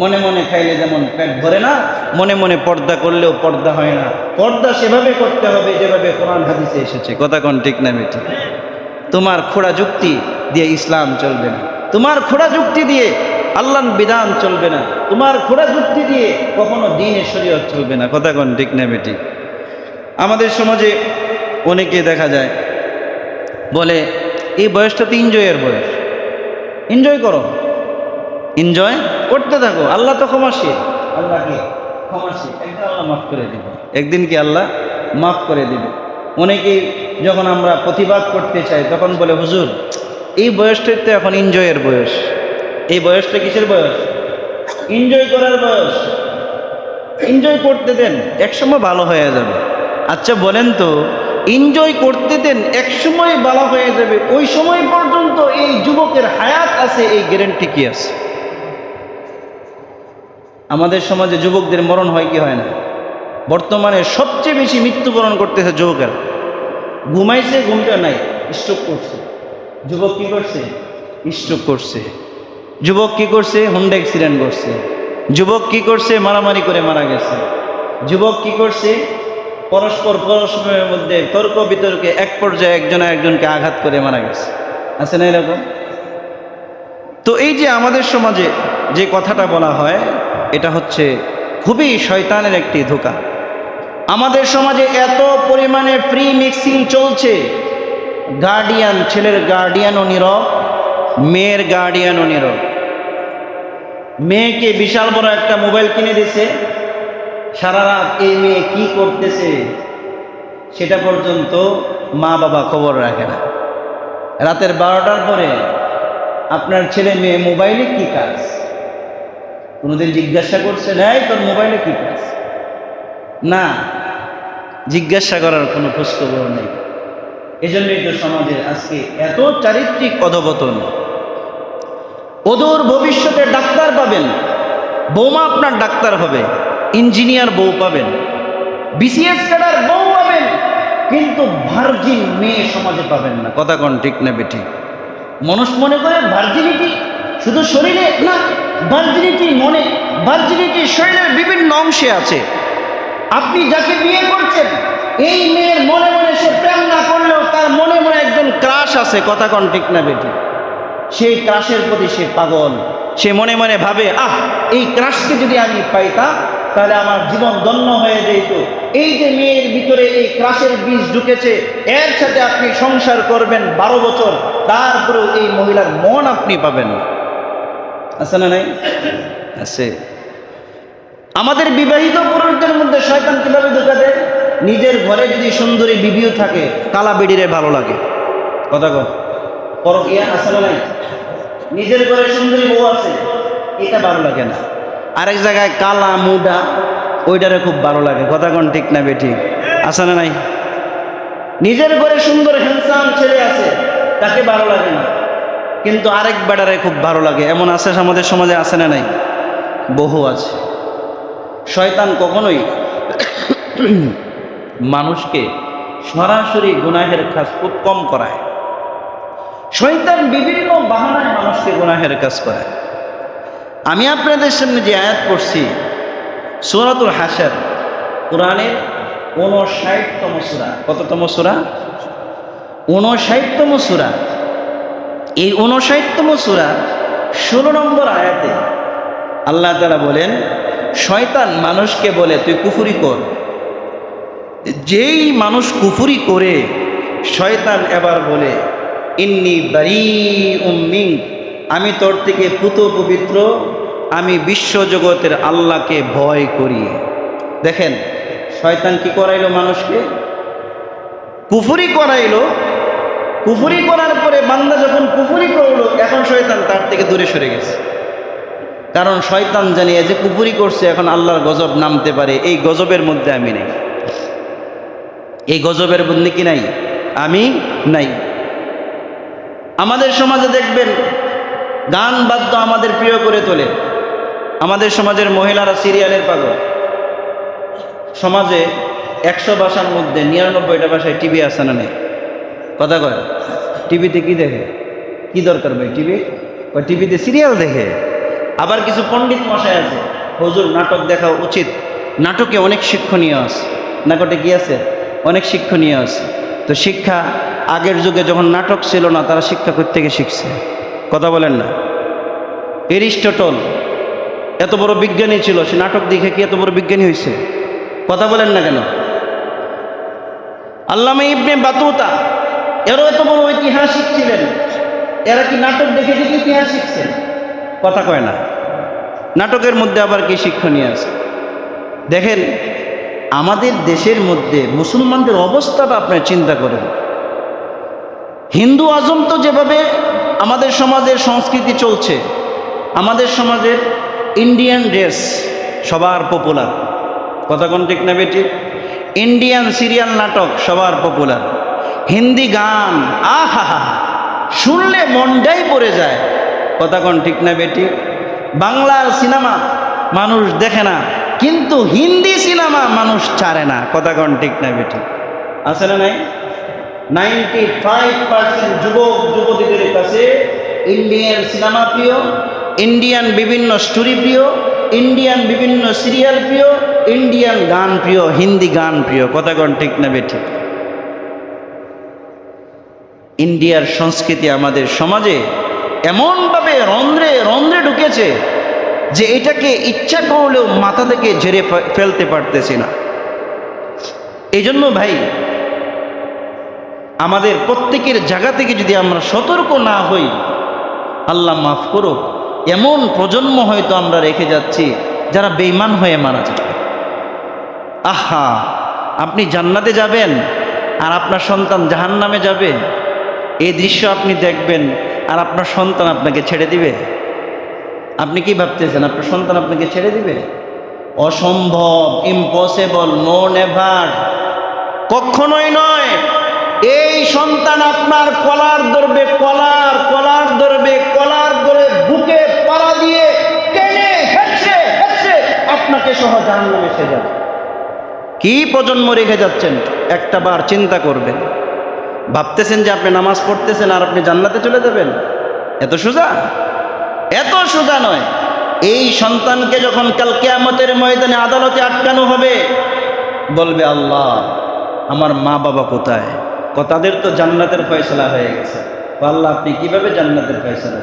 Speaker 2: মনে মনে খাইলে যেমন পেট ভরে না, মনে মনে পর্দা করলেও পর্দা হয় না। পর্দা সেভাবে করতে হবে যেভাবে কোরআন হাদিসে এসেছে। কথা কোন ঠিক না বেঠিক? তোমার খোড়া যুক্তি দিয়ে ইসলাম চলবে না, তোমার খোড়া যুক্তি দিয়ে আল্লাহর বিধান চলবে না, তোমার খোড়া যুক্তি দিয়ে কখনো দ্বীনের শরীয়ত চলবে না। কথা কোন ঠিক না বেঠিক? আমাদের সমাজে অনেকে দেখা যায় বলে এই বয়সটা তো এনজয়ের বয়স, এনজয় করো, এনজয় করতে থাকো, আল্লাহ তো ক্ষমাশীল। আল্লাহ কি ক্ষমাশীল? একদিন আল্লাহ মাফ করে দিবে, একদিন কি আল্লাহ মাফ করে দিবে। অনেকেই যখন আমরা প্রতিবাদ করতে চাই তখন বলে হুজুর এই বয়সটাই তো এখন এনজয়ের বয়স। এই বয়সটা কিসের বয়স? এনজয় করার বয়স। এনজয় করতে দেন, একসময় ভালো হয়ে যাবে। আচ্ছা বলেন তো, এনজয় করতে দেন, একসময় ভালো হয়ে যাবে, ওই সময় পর্যন্ত এই যুবকের হায়াত আছে, এই গ্যারান্টি কি আছে? আমাদের সমাজে যুবকদের মরণ হয় কি হয় না? বর্তমানে সবচেয়ে বেশি মৃত্যুবরণ করতেছে যুবকের। ঘুমাইছে, ঘুমটা নাই, স্ট্রোক করছে। যুবক কি করছে? স্ট্রোক করছে। যুবক কি করছে? হুন্ডা অ্যাক্সিডেন্ট করছে। যুবক কি করছে? মারামারি করে মারা গেছে। যুবক কি করছে? পরস্পরের মধ্যে তর্ক বিতর্কে এক পর্যায়ে একজন একজনকে আঘাত করে মারা গেছে। আছে না এরকম? তো এই যে আমাদের সমাজে যে কথাটা বলা হয়, এটা হচ্ছে খুবই শয়তানের একটি ধোঁকা। আমাদের সমাজে এত পরিমাণে ফ্রি মিক্সিং চলছে, গার্ডিয়ান, ছেলের গার্ডিয়ানও নীরব, মেয়ের গার্ডিয়ানও নীরব। মেয়েকে বিশাল বড় একটা মোবাইল কিনে দিছে, সারা রাত এই মেয়ে কি করতেছে সেটা পর্যন্ত মা বাবা খবর রাখে না। রাতের 12টার পরে আপনার ছেলে মেয়ে মোবাইলে কি কাজ, কোনোদিন জিজ্ঞাসা করছে নাই তোর মোবাইলে কি কাজ? না, জিজ্ঞাসা করার কোনো খোঁজখবর নেই। এজন্যই তো সমাজের আজকে এত চারিত্রিক অধপতন। অদূর ভবিষ্যতে ডাক্তার পাবেন, বৌমা আপনার ডাক্তার হবে, ইঞ্জিনিয়ার বউ পাবেন, বিসিএস ক্যাডার বউ পাবেন, কিন্তু ভার্জিন মেয়ে সমাজে পাবেন না। কথা কোন ঠিক না বেঠিক? মানুষ মনে করে ভার্জিনিটি শুধু শরীরে না, ভার্জিনিটি মনে, ভার্জিনিটি শরীরের বিভিন্ন অংশে আছে। আপনি যাকে বিয়ে করছেন, এই মেয়ের মনে মনে সে প্রেম না করলেও তার মনে মনে একজন ক্রাশ আছে। কথা কোন ঠিক না বেঠিক? সেই ক্রাশের প্রতি সে পাগল। সে মনে মনে ভাবে, এই ক্রাশকে যদি আমি পাইতাম তাহলে আমার জীবন ধন্য হয়ে যেত। এই যে মেয়ের ভিতরে এই ক্রাশের বীজ ঢুকেছে, এর সাথে আপনি সংসার করবেন 12 বছর, তারপরেও এই মহিলার মন আপনি পাবেন না। আছে না নাই? আছে। আমাদের বিবাহিত পুরুষদের মধ্যে শয়তান কিভাবে ঢুকে দেয়? নিজের ঘরে যদি সুন্দরী বিবিও থাকে, কালা বেডিরে ভালো লাগে। কথা কর, পরকিয়া আছে না নাই? নিজের ঘরে সুন্দরী বউ আছে, এটা ভালো লাগে না। আরেক জায়গায় কালা মুডা, ওইটারে খুব ভালো লাগে। কথা কোন ঠিক না বেঠিক? আছে না নাই? নিজের ঘরে সুন্দর হ্যান্ডসাম ছেলে আছে, তাকে ভালো লাগে না, কিন্তু আরেক বেটারে খুব ভালো লাগে। এমন আছে আমাদের সমাজে, আছে না নাই? বহু আছে। শয়তান কখনোই মানুষকে সরাসরি গুনাহের কাজ খুব কম করায়। শয়তান বিভিন্ন বাহানায় মানুষকে গুনাহের কাজ করায়। আমি আপনাদের সামনে যে আয়াত পড়ছি, সূরাতুল হাশর, কোরআনের 59তম সূরা। কততম সূরা? 59তম সূরা। এই 59তম সূরা 16 নম্বর আয়াতে আল্লাহ তাআলা বলেন, শয়তান মানুষকে বলে তুই কুফরি কর। যেই মানুষ কুফরি করে, শয়তান এবার বলে ইন্নী বারীউম মিনক, আমি তোর থেকে পুত পবিত্র, আমি বিশ্বজগতের আল্লাহকে ভয় করি। দেখেন শয়তান কি করাইলো? মানুষকে কুফরি করাইলো। কুফরি করার পরে বান্দা যখন কুফরি করলো, এখন শয়তান তার থেকে দূরে সরে গেছে। কারণ শয়তান জানিয়ে যে কুফরি করছে, এখন আল্লাহর গজব নামতে পারে, এই গজবের মধ্যে আমি নেই, এই গজবের মধ্যে কি নাই? আমি নাই। আমাদের সমাজে দেখবেন গান বাদ্য আমাদের প্রিয় করে তোলে। আমাদের সমাজের মহিলারা সিরিয়ালের পাগল। সমাজে 100 ভাষার মধ্যে 99টা ভাষায় টিভি আছে না নেই? কথা কয়, টিভিতে কি দেখে? কি দরকার ভাই টিভি? টিভিতে সিরিয়াল দেখে। আবার কিছু পণ্ডিত মশাই আছে, হুজুর নাটক দেখা উচিত, নাটকে অনেক শিক্ষণীয় আছে, নাটকে কি আছে, অনেক শিক্ষণীয় আছে। তো শিক্ষা আগের যুগে যখন নাটক ছিল না, তারা শিক্ষা থেকে শিখছে, কথা বলেন না। এরিস্টটল এত বড় বিজ্ঞানী ছিল, সে নাটক দেখে কি এত বড় বিজ্ঞানী হয়েছে? কথা বলেন না কেন? আল্লামা ইবনে বাতুতা এরও এত বড় ঐতিহাসিক ছিলেন, এরা কি নাটক দেখে দেখে ইতিহাস শিখছেন? কথা কয় না। নাটকের মধ্যে আবার কি শিক্ষণীয় আছে? দেখেন আমাদের দেশের মধ্যে মুসলমানদের অবস্থাটা আপনি চিন্তা করেন। হিন্দু আজম তো যেভাবে আমাদের সমাজের সংস্কৃতি চলছে, আমাদের সমাজের ইন্ডিয়ান ড্রেস সবার পপুলার, কথা কোন ঠিক না বেটি? ইন্ডিয়ান সিরিয়াল নাটক সবার পপুলার, হিন্দি গান আহা শুনলে মনটাই পড়ে যায়, কথা কোন ঠিক না বেটি? বাংলার সিনেমা মানুষ দেখে না, কিন্তু হিন্দি সিনেমা মানুষ ছাড়ে না, কথা কোন ঠিক না বেটি? আছে না নাই? 95% যুবক যুবতীদের কাছে ইন্ডিয়ান সিনেমা প্রিয়, ইন্ডিয়ান বিভিন্ন স্টোরি প্রিয়, ইন্ডিয়ান বিভিন্ন সিরিয়াল প্রিয়, ইন্ডিয়ান গান প্রিয়, হিন্দি গান প্রিয়, কথা কোন ঠিক না বেটি? ইন্ডিয়ার সংস্কৃতি আমাদের সমাজে এমনভাবে রন্ধ্রে রন্ধ্রে ঢুকেছে যে এটাকে ইচ্ছা করলেও মাথা থেকে ঝেড়ে ফেলতে পারতেছি না। এই জন্য ভাই আমাদের প্রত্যেকের জায়গা থেকে যদি আমরা সতর্ক না হই, আল্লাহ মাফ করো, এমন প্রজন্ম হয়তো আমরা রেখে যাচ্ছি যারা বেঈমান হয়ে মারা যাবে। আহা, আপনি জান্নাতে যাবেন আর আপনার সন্তান জাহান্নামে যাবে, এই দৃশ্য আপনি দেখবেন আর আপনার সন্তান আপনাকে ছেড়ে দিবে? আপনি কি ভাবতেছেন আপনার সন্তান আপনাকে ছেড়ে দিবে? অসম্ভব, ইম্পসিবল, নো নেভার, কখনোই নয়। এই সন্তান আপনার কলার ধরবে, কলার ধরে বুকে পাড়া দিয়ে টেনে হেঁচড়ে আপনাকে সহ জাহান্নামে এসে যাবে। কি প্রজন্ম রেখে যাচ্ছেন একটা বার চিন্তা করবেন। ভাবতেছেন যে আপনি নামাজ পড়তেছেন আর আপনি জান্নাতে চলে যাবেন? এত সোজা? এত সোজা নয়। এই সন্তানকে যখন কাল কিয়ামতের ময়দানে আদালতে আটকানো হবে, বলবে আল্লাহ আমার মা বাবা কোথায়? তাদের তো জান্নাতের ফয়সালা হয়ে গেছে। আল্লাহ আপনি কিভাবে জান্নাতের ফয়সালা?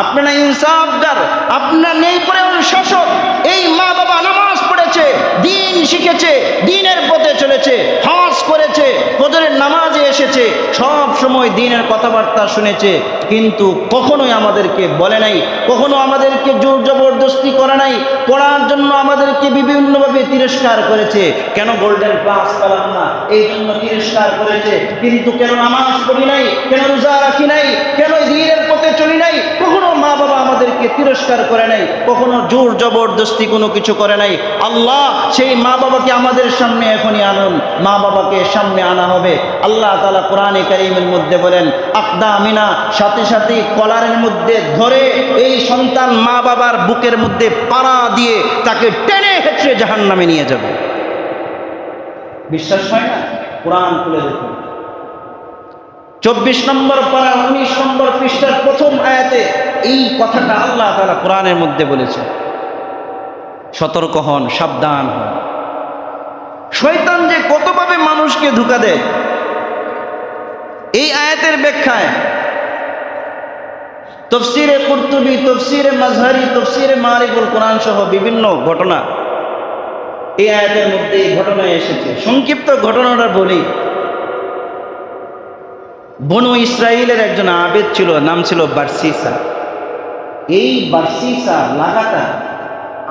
Speaker 2: আপনারা ইনসাফদার, আপনার নেই পরে শাসক। এই মা বাবা নামাজ পড়েছে, দিন শিখেছে, দিনের পথে চলেছে, হজ করেছে, ফজরের নামাজে এসেছে, সব সময় দিনের কথাবার্তা শুনেছে, কিন্তু কখনোই আমাদেরকে বলে নাই, কখনো আমাদেরকে জোর জবরদস্তি করে নাই, পড়ার জন্য আমাদেরকে বিভিন্নভাবে তিরস্কার করেছে। কেন গোল্ডেন ক্লাস পেলাম না, এই জন্য তিরস্কার করেছে। কিন্তু কেন নামাজ পড়ি নাই, কেন রোজা রাখি নাই, কেন দিনের পথে চলি নাই, কখনো মা বাবা আমাদেরকে তিরস্কার করে নাই, কখনো জোর জবরদস্তি কোনো কিছু করে নাই। আল্লাহ সেই মা বাবাকে আমাদের সামনে এখনই আনুন। মা বাবাকে সামনে আনা হবে। আল্লাহ তাআলা কোরআনে কারীমের মধ্যে বলেন, আকদামিনা, সাথে সাথে কলারের মধ্যে ধরে এই সন্তান মা বাবার বুকের মধ্যে পাড়া দিয়ে তাকে টেনে হেঁচড়ে জাহান্নামে নিয়ে যাবে। বিশ্বাস হয় না? কোরআন খুলে দেখুন, 24 নম্বর পারা 19 নম্বর পৃষ্ঠার প্রথম আয়াতে এই কথাটা আল্লাহ তাআলা কোরআনের মধ্যে বলেছে। সতর্ক হন, সাবধান হন। শয়তান যে কতভাবে মানুষকে ধোঁকা দেয়, এই আয়াতের ব্যাখ্যায় তাফসীরে কুরতুবী, তাফসীরে মাযহারি, তাফসীরে মারিফুল কোরআন সহ বিভিন্ন ঘটনা এই আয়াতের মধ্যে এই ঘটনায় এসেছে। সংক্ষিপ্ত ঘটনাটা বলি। বনু ইসরাইলের একজন আবেদ ছিল, নাম ছিল বারসিসা। এই বারসিসা লাগাতার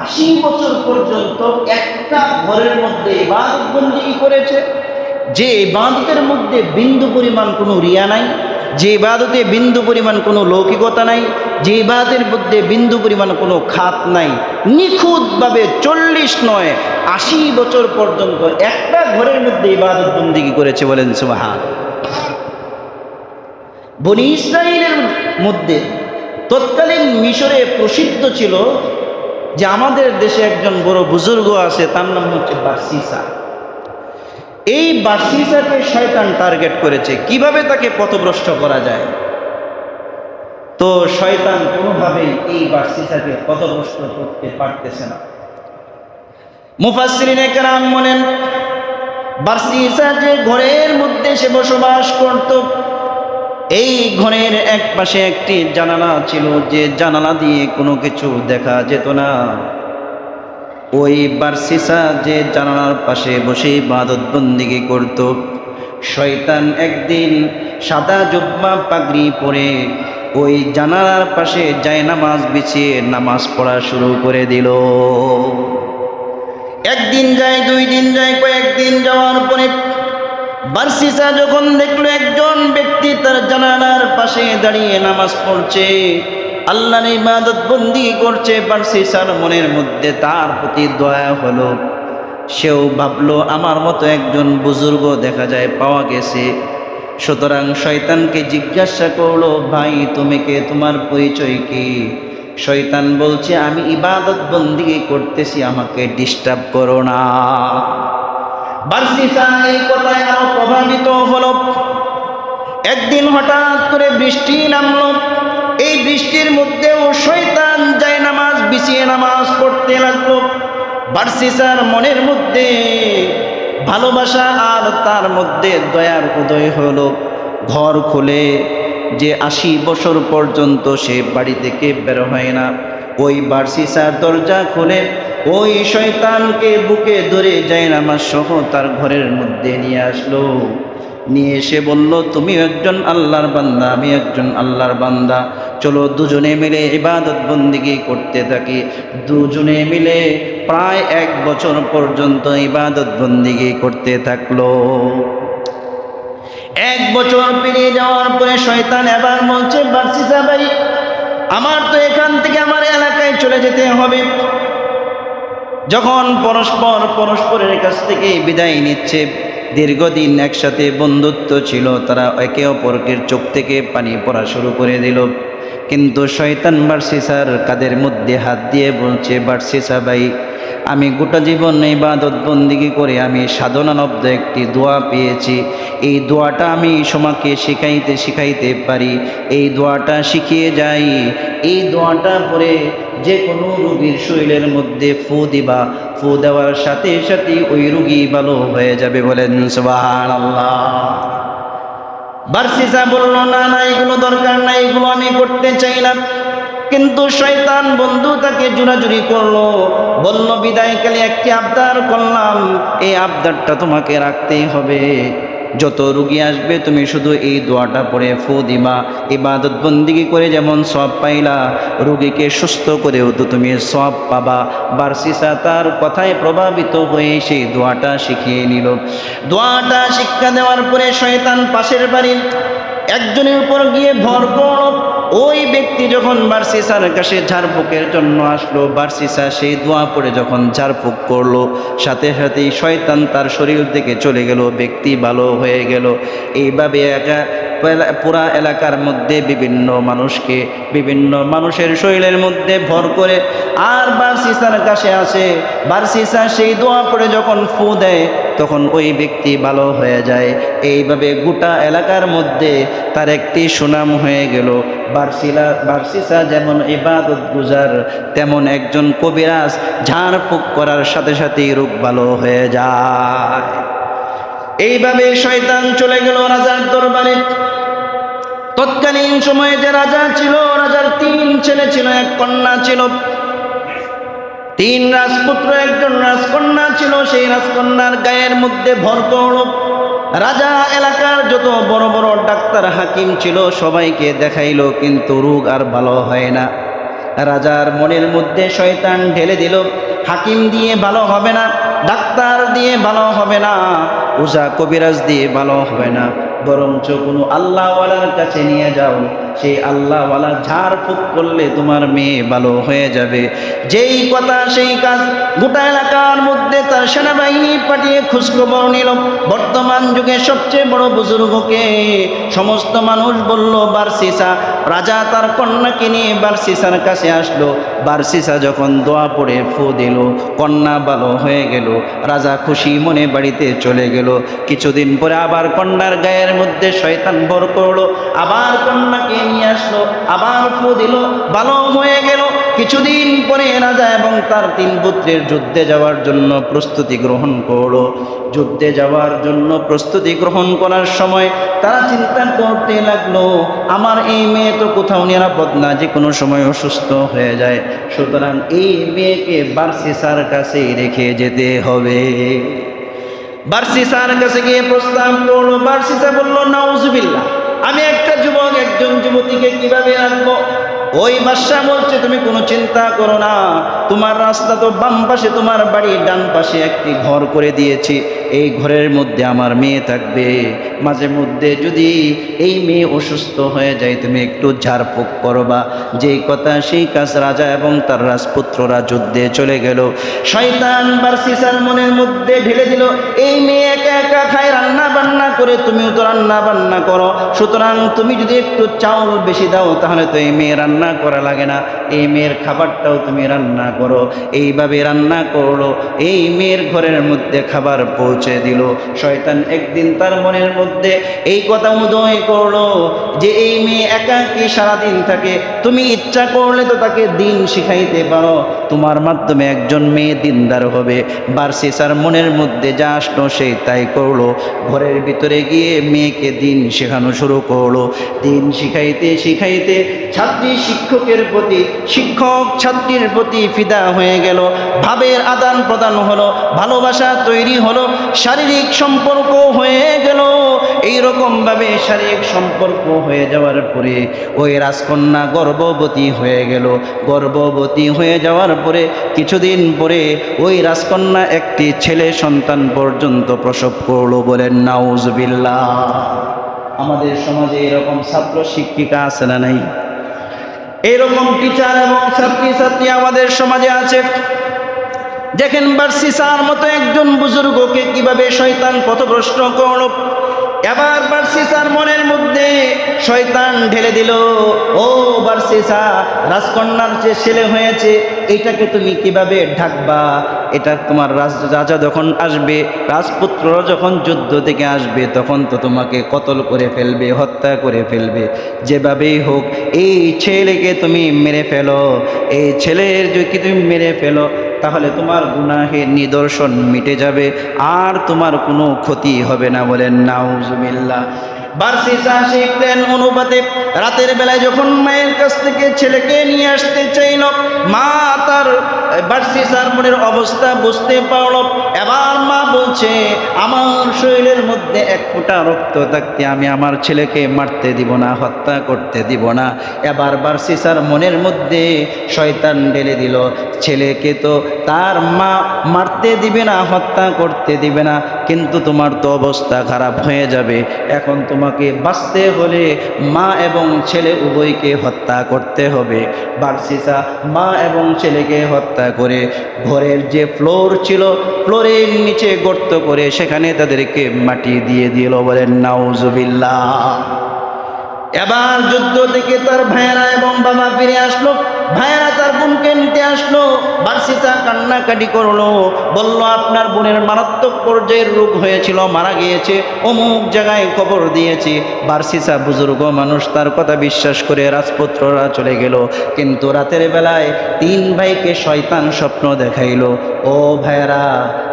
Speaker 2: 80 বছর পর্যন্ত একটা ঘরের মধ্যে ইবাদত বন্দেগী করেছে, যে ইবাদতের মধ্যে বিন্দু পরিমাণ কোনো রিয়া নাই, যে ইবাদতে বিন্দু পরিমাণ কোনো লৌকিকতা নাই, যে ইবাদতের মধ্যে বিন্দু পরিমাণ কোনো খাত নাই। নিখুঁতভাবে 40 নয় 80 বছর পর্যন্ত একটা ঘরের মধ্যে ইবাদত বন্দেগী করেছে। বলেন সুবহানাল্লাহ। বনি ইসরাইলের মধ্যে তৎকালীন মিশরে প্রসিদ্ধ ছিল যে আমাদের দেশে একজন বড় বুজুর্গ আছে, তার নাম হচ্ছে বারসিসা। এই বারসিসাকে শয়তান টার্গেট করেছে, কিভাবে তাকে পথভ্রষ্ট করা যায়। তো শয়তান কোনোভাবেই এই বার্সিসাকে পথভ্রষ্ট করতে পারতেছে না।
Speaker 1: মুফাসসিরিনে কেরাম বলেন, বার্সিসা যে ঘরের মধ্যে সে বসবাস করত, এই ঘরের এক পাশে একটি জানালা ছিল, যে জানালা দিয়ে কোনো কিছু দেখা যেত না। ওই বার্সিসা যে জানালার পাশে বসে ইবাদত বন্দেগী করত, শয়তান একদিন সাদা জুব্বা পাগড়ি পরে ওই জানালার পাশে জায়নামাজ বিছিয়ে নামাজ পড়া শুরু করে দিল। একদিন যায়, 2 দিন যায়, কয়েকদিন যাওয়ার পরে বার্সিসা যখন দেখলো একজন ব্যক্তি তার জানালার পাশে দাঁড়িয়ে নামাজ পড়ছে, আল্লাহর ইবাদত বন্দেগী করছে, বার্সিসার মনের মধ্যে তার প্রতি দয়া হলো। সেও ভাবলো আমার মতো একজন বুজুর্গ দেখা যায় পাওয়া গেছে। সুতরাং শয়তানকে জিজ্ঞাসা করলো, ভাই তুমি কে, তোমার পরিচয় কি? শয়তান বলছে, আমি ইবাদত বন্দেগী করতেছি, আমাকে ডিস্টার্ব করো না। বার্সিসা এই কথায় আরো প্রভাবিত হলো। একদিন হঠাৎ করে বৃষ্টি নামলো। এই বৃষ্টির মধ্যেও শয়তান জায়নামাজ বিছিয়ে নামাজ পড়তে লাগলো। বার্সিসার মনের মধ্যে ভালোবাসা আর তার মধ্যে দয়ার উদয় হলো। ঘর খুলে যে 80 বছর পর্যন্ত সে বাড়ি থেকে বের হয় না, ওই বার্সিসার দরজা খুলে ওই শয়তানকে বুকে ধরে জায়নামাজ সহ তার ঘরের মধ্যে নিয়ে আসলো। নিয়ে এসে বলল, তুমি একজন আল্লাহর বান্দা, আমি একজন আল্লাহর বান্দা, চলো দুজনে মিলে ইবাদত বন্দেগী করতে থাকি। দুজনে মিলে প্রায় 1 বছর পর্যন্ত ইবাদত বন্দেগী করতে থাকলো। 1 বছর পেরিয়ে যাওয়ার পরে শয়তান এবার বলছে, বার্সিসা ভাই, আমার তো এখান থেকে আমার এলাকায় চলে যেতে হবে। যখন পরস্পরের কাছ থেকে বিদায় নিচ্ছে, দীর্ঘদিন একসাথে বন্ধুত্ব ছিল, তারা একে অপরকে চোখ থেকে পানি পড়া শুরু করে দিল। কিন্তু শয়তান বার্সিসার কাঁধের মধ্যে হাত দিয়ে বলছে, বার্সিসা ভাই, আমি গোটা জীবন ইবাদত বন্দেগী করে আমি সাধনালব্ধ একটি দোয়া পেয়েছি। এই দোয়াটা আমি তোমাকে শিখাইতে পারি। এই দোয়াটা শিখিয়ে যাই। এই দোয়াটা পরে যে কোনো রোগীর শরীরের মধ্যে ফু দিবা, ফু দেওয়ার সাথে সাথে ওই রোগী ভালো হয়ে যাবে। বলেন সুবহানাল্লাহ। বার্সিসা বলল, না না, এগুলো দরকার নাই, এগুলো আমি করতে চাই না। কিন্তু শয়তান বন্ধু তাকে জোরাজুরি করলো, বলল, বিদায়কালে একটি আবদার করলাম, এই আবদারটা তোমাকে রাখতেই হবে। যত রোগী আসবে তুমি শুধু এই দোয়াটা পড়ে ফু দিবা। ইবাদত বন্দেগী করে যেমন সওয়াব পাইলা, রোগীকে সুস্থ করেও তো তুমি সওয়াব পাবা। বার্সিসা তার কথায় প্রভাবিত হয়ে সেই দোয়াটা শিখিয়ে নিল। দোয়াটা শিক্ষা দেওয়ার পরে শয়তান পাশের বাড়ির একজনের উপর গিয়ে ভর করল। ওই ব্যক্তি যখন বার্সিসার কাছে ঝাড়ফুঁকের জন্য আসলো, বার্সিসা সেই দোয়া পড়ে যখন ঝাড়ফুঁক করলো, সাথে সাথেই শয়তান তার শরীর থেকে চলে গেল, ব্যক্তি ভালো হয়ে গেল। এইভাবে পুরা এলাকার মধ্যে বিভিন্ন মানুষের শরীরের মধ্যে ভর করে আর বার্সিসার কাছে আসে। বার্সিসা সেই দোয়া পড়ে যখন ফু দেয়, তখন ওই ব্যক্তি ভালো হয়ে যায়। এইভাবে গোটা এলাকার মধ্যে তার একটি সুনাম হয়ে গেল। বার্সিসা যেমন ইবাদত গুজার, তেমন একজন কবিরাজ, ঝাড়ফুঁক করার সাথে সাথেই রোগ ভালো হয়ে যায়। এইভাবে শয়তান চলে গেল রাজার দরবারে। তৎকালীন সময়ে যে রাজা ছিল, রাজার 3 ছেলে ছিল, 1 কন্যা ছিল। 3 রাজপুত্র, 1জন রাজকন্যা ছিল। সেই রাজকন্যার গায়ের মধ্যে ভর করল। রাজা এলাকার যত বড় বড় ডাক্তার হাকিম ছিল সবাইকে দেখাইলো, কিন্তু রোগ আর ভালো হয় না। রাজার মনের মধ্যে শয়তান ঢেলে দিল, হাকিম দিয়ে ভালো হবে না, ডাক্তার দিয়ে ভালো হবে না, ওঝা কবিরাজ দিয়ে ভালো হবে না, বরঞ্চ কোনো আল্লাহওয়ালার কাছে নিয়ে যাও। সেই আল্লাহওয়ালা ঝাড়ফুঁক করলে তোমার মেয়ে ভালো হয়ে যাবে। যেই কথা সেই কাজ। গোটা এলাকার মধ্যে তার সেনাবাহিনী পাঠিয়ে খোঁজখবর নিল। বর্তমান যুগে সবচেয়ে বড় বুজুর্গকে সমস্ত মানুষ বলল, বার্সিসা রাজা তার কন্যাকে নিয়ে বার্সিসার কাছে আসলো। বার্সিসা যখন দোয়া পড়ে ফু দিল, কন্যা ভালো হয়ে গেল। রাজা খুশি মনে বাড়িতে চলে গেল। কিছুদিন পরে আবার কন্যার গায়ের মধ্যে শয়তান ভর করলো, আবার কন্যাকে নিয়ে আসলো, আবার ফু দিল, ভালো হয়ে গেল। কিছুদিন পরে রাজা এবং তার 3 পুত্রের যুদ্ধে যাওয়ার জন্য প্রস্তুতি গ্রহণ করলো। যুদ্ধে যাওয়ার জন্য প্রস্তুতি গ্রহণ করার সময় তারা চিন্তা করতে লাগলো, আমার এই মেয়ে তো কোথাও নিরাপদ না, যে কোনো সময় অসুস্থ হয়ে যায়, সুতরাং এই মেয়েকে বার্সিসার কাছে রেখে যেতে হবে। বার্সিসার কাছে গিয়ে প্রস্তাব করলো। বার্সিসা বলল, নাউজুবিল্লাহ, আমি একটা যুবক একজন যুবতীকে কিভাবে রাখবো? ওই বাদশা বলছে, তুমি কোনো চিন্তা করো না, তোমার রাস্তা তো বাম পাশে, তোমার বাড়ির ডান পাশে একটি ঘর করে দিয়েছি, এই ঘরের মধ্যে আমার মেয়ে থাকবে। মাঝে মধ্যে যদি এই মেয়ে অসুস্থ হয়ে যায়, তুমি একটু ঝাড়ফুঁক করবা। যেই কথা সেই কাজ। রাজা এবং তার রাজপুত্ররা যুদ্ধে চলে গেল। শয়তান বার্সিসার মনের মধ্যে ঢেলে দিল, এই মেয়ে একা একা খায়, রান্না বান্না করে, তুমিও তো রান্না বান্না করো, সুতরাং তুমি যদি একটু চাউল বেশি দাও তাহলে তো এই মেয়ে রান্না করা লাগে না, এই মেয়ের খাবারটাও তুমি রান্না করো। এইভাবে রান্না করলো, এই মেয়ের ঘরের মধ্যে খাবার পৌঁছে দিল। শয়তান একদিন তার মনের মধ্যে এই কথা উদয় করলো যে এই মেয়ে একাকী সারাদিন থাকে, তুমি ইচ্ছা করলে তো তাকে দিন শিখাইতে পারো, তোমার মাধ্যমে একজন মেয়ে দিনদার হবে। বার্সিসার মনের মধ্যে যা আসলো সেই তাই করলো। ঘরের ভিতরে গিয়ে মেয়েকে দিন শেখানো শুরু করলো। দিন শিখাইতে শিখাইতে ছাত্রী শিক্ষকের প্রতি, শিক্ষক ছাত্রীর প্রতি ফিদা হয়ে গেল। ভাবের আদান প্রদান হলো, ভালোবাসা তৈরি হলো, শারীরিক সম্পর্ক হয়ে গেল। এইরকমভাবে শারীরিক সম্পর্ক হয়ে যাওয়ার পরে ওই রাজকন্যা গর্ভবতী হয়ে গেল। গর্ভবতী হয়ে যাওয়ার পরে কিছুদিন পরে ওই রাজকন্যা একটি ছেলে সন্তান পর্যন্ত প্রসব করলো। বলেন নাউজুবিল্লাহ। আমাদের সমাজে এরকম ছাত্র শিক্ষিকা আছে না নাই? এরকম টিচার এবং ছাত্রী আমাদের সমাজে আছে। দেখেন বার্সিসার মতো একজন বুজুর্গকে কিভাবে শয়তান পথভ্রষ্ট করল। এবার বার্সিসার মনের মধ্যে শয়তান ঢেলে দিল, ও বার্সিসা, রাজকন্যার যে ছেলে হয়েছে এটাকে তুমি কিভাবে ঢাকবা? এটা তোমার রাজা যখন আসবে, রাজপুত্ররা যখন যুদ্ধ থেকে আসবে, তখন তো তোমাকে কতল করে ফেলবে, হত্যা করে ফেলবে। যেভাবেই হোক এই ছেলেকে তুমি মেরে ফেলো। এই ছেলের যদি তুমি মেরে ফেলো তাহলে তোমার গুনাহের নিদর্শন মিটে যাবে, আর তোমার কোনো ক্ষতি হবে না। বলেন নাউজুবিল্লাহ। বার্সিসা শিখতেন অনুপাতে। রাতের বেলায় যখন মায়ের কাছ থেকে ছেলেকে নিয়ে আসতে চাইল, মা তার বার্সিসার মনের অবস্থা বুঝতে পারল। এবার মা বলছে, আমার শরীরের মধ্যে 1 ফোঁটা রক্ত থাকতে আমি আমার ছেলেকে মারতে দিব না, হত্যা করতে দিব না। এবার বার্সিসার মনের মধ্যে শয়তান ঢেলে দিল, ছেলেকে তো তার মা মারতে দিবে না, হত্যা করতে দিবে না, কিন্তু তোমার তো অবস্থা খারাপ হয়ে যাবে। এখন তোমাকে বাঁচতে হলে মা এবং ছেলে উভয়কে হত্যা করতে হবে। বার্সিসা মা এবং ছেলেকে হত্যা করে ঘরের যে ফ্লোর ছিল, ফ্লোরের নিচে গর্ত করে সেখানে তাদেরকে মাটি দিয়ে দিল। বলেন নাউজুবিল্লাহ। এবার যুদ্ধ থেকে তার ভাইয়েরা এবং বাবা ফিরে আসলো। ভাইয়েরা তার বোনকে নিতে আসলো। বার্সিসা কান্নাকাটি করলো, বলল, আপনার বোনের মারাত্মক পর্যায়ের রোগ হয়েছিল, মারা গিয়েছে, অমুক জায়গায় খবর দিয়েছি। বার্সিসা বুজুর্গ মানুষ, তার কথা বিশ্বাস করে রাজপুত্ররা চলে গেল। কিন্তু রাতের বেলায় 3 ভাইকে শয়তান স্বপ্ন দেখাইল, ও ভাইয়েরা,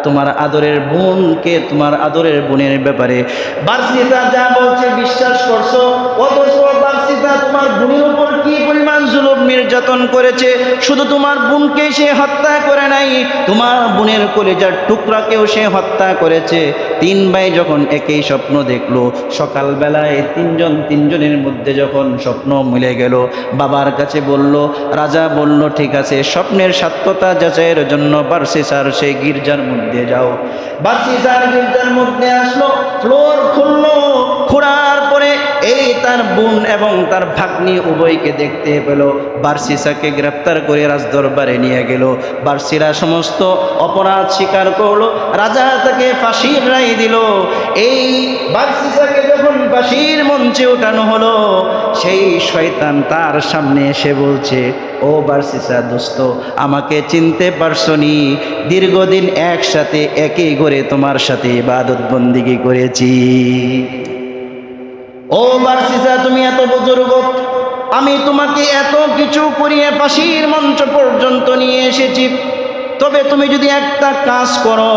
Speaker 1: তোমার আদরের বোনকে, তোমার আদরের বোনের ব্যাপারে বার্সিসা যা বলছে বিশ্বাস করছো, অথচ বার্সিসা তোমার বোনের উপর কি পরিমাণ জুলুম নির্যাতন করেছে। শুধু তোমার বোনকে সে হত্যা করে নাই, তোমার বোনের কলিজার টুকরাকেও সে হত্যা করেছে। 3 ভাই যখন একই স্বপ্ন দেখলো, সকালবেলায় তিনজনের মধ্যে যখন স্বপ্ন মিলে গেল, বাবার কাছে বলল। রাজা বলল, ঠিক আছে, স্বপ্নের সত্যতা যাচাইয়ের জন্য বার্সিসার সেই গির্জার মধ্যে যাও। বার্সিসার গির্জার মধ্যে আসলো, ফ্লোর খুললো, খোঁড়ার পরে এই তার বোন এবং তার ভাগ্নি উভয়কে দেখতে পেল। বারসিসাকে গ্রেপ্তার করে রাজদরবারে নিয়ে গেল। বারসিরা সমস্ত অপরাধ স্বীকার করলো, রাজা তাকে ফাঁসির রায় দিল। এই বারসিসাকে যখন ফাঁসির মঞ্চে ওঠানো হলো, সেই শয়তান তার সামনে এসে বলছে, ও বারসিসা দোস্ত, আমাকে চিনতে পারছনি? দীর্ঘদিন একসাথে একই ঘরে তোমার সাথে ইবাদত বন্দিগি করেছি। ও বারসিসা, তুমি এত বুজুর্গ, আমি তোমাকে এত কিছু করিয়ে ফাঁসির মঞ্চ পর্যন্ত নিয়ে এসেছি, তবে তুমি যদি একটা কাজ করো,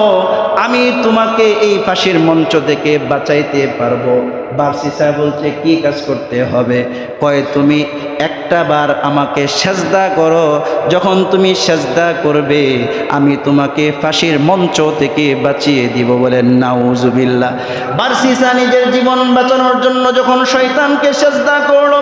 Speaker 1: আমি তোমাকে এই ফাঁসির মঞ্চ থেকে বাঁচাইতে পারবো। বারসিসা বলছে, কি কাজ করতে হবে? কয়, তুমি একটা বার আমাকে সেজদা করো, যখন তুমি সেজদা করবে আমি তোমাকে ফাঁসির মঞ্চ থেকে বাঁচিয়ে দিব। বলেন নাউজুবিল্লাহ। বারসিসা নিজের জীবন বাঁচানোর জন্য যখন শয়তানকে সেজদা করলো,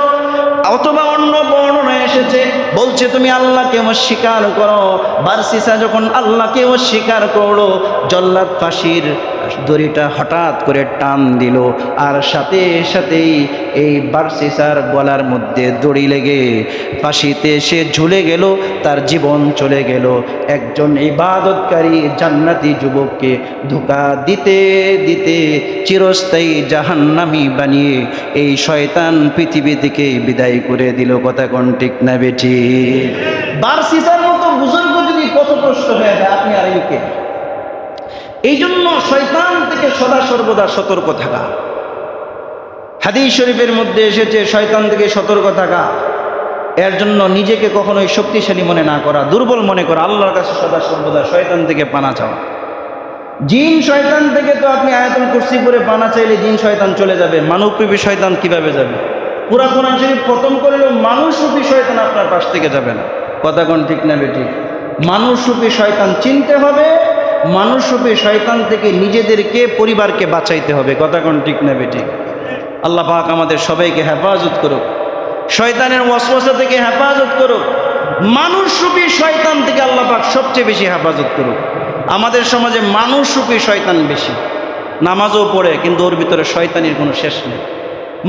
Speaker 1: অথবা অন্য বর্ণনা এসেছে বলছে তুমি আল্লাহকে অস্বীকার করো। বারসিসা যখন আল্লাহকে অস্বীকার করলো, জল্লাদ ফাঁসির দড়িটা হঠাৎ করে টান দিল, আর সাথে সাথেই এই বারসিসার গলার মধ্যে দড়ি লেগে ফাঁসিতে সে ঝুলে গেল, তার জীবন চলে গেল। একজন ইবাদতকারী জান্নাতি যুবককে ধোঁকা দিতে দিতে চিরস্থায়ী জাহান্নামী বানিয়ে এই শয়তান পৃথিবী থেকে বিদায় করে দিল। কথা কোন ঠিক না বেঠি? বারসিসার মতো বুজুর্গ যদি পথভ্রষ্ট হয়ে যায়, আপনি আর কে? এই জন্য শয়তান থেকে সদা সর্বদা সতর্ক থাকা। হাদিস শরীফের মধ্যে এসেছে শয়তান থেকে সতর্ক থাকা। এর জন্য নিজেকে কখনোই শক্তিশালী মনে না করা, দুর্বল মনে করা, আল্লাহর কাছে সদা সর্বদা শয়তান থেকে পানা চাওয়া। জিন শয়তান থেকে তো আপনি আয়াতুল কুরসি পড়ে পানা চাইলে জিন শয়তান চলে যাবে, মানবরূপী শয়তান কিভাবে যাবে? পুরা কোরআন শরীফ খতম করলেও মানুষরূপী শয়তান আপনার পাশ থেকে যাবে না। কথা কোন ঠিক না বেঠিক? মানুষরূপী শয়তান চিনতে হবে, মানুষরূপী শয়তান থেকে নিজেদেরকে, পরিবারকে বাঁচাইতে হবে। কথা কোন ঠিক না বেঠিক? আল্লাহ পাক আমাদের সবাইকে হেফাজত করুক, শয়তানের ওয়াসওয়াসা থেকে হেফাজত করুক, মানুষরূপী শয়তান থেকে আল্লাহ পাক সবচেয়ে বেশি হেফাজত করুক। আমাদের সমাজে মানুষরূপী শয়তান বেশি, নামাজও পড়ে কিন্তু ওর ভিতরে শয়তানির কোনো শেষ নেই।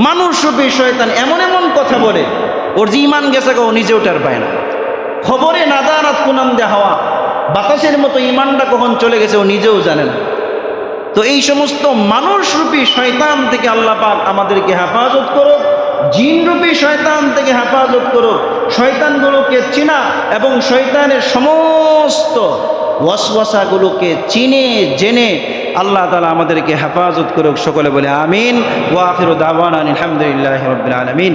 Speaker 1: মানুষরূপী শয়তান এমন এমন কথা বলে, ওর যে ইমান গেছে ও নিজে ওঠার পায় না। খবরে নাদারাত কুনাম দে হাওয়া, বাতাসের মতো ইমানটা কখন চলে গেছে ও নিজেও জানে না। তো এই সমস্ত মানুষরূপী শয়তান থেকে আল্লাহ পাক আমাদেরকে হেফাজত করুক, জিনরূপী শয়তান থেকে হেফাজত করুক। শয়তানগুলোকে চিনা এবং শয়তানের সমস্ত ওয়াসওয়াসাগুলোকে চিনে জেনে আল্লাহ তাআলা আমাদেরকে হেফাজত করুক। সকলে বলে আমিন। ওয়া আখিরু দাওয়ানা আলহামদুলিল্লাহি রাব্বিল আলামিন।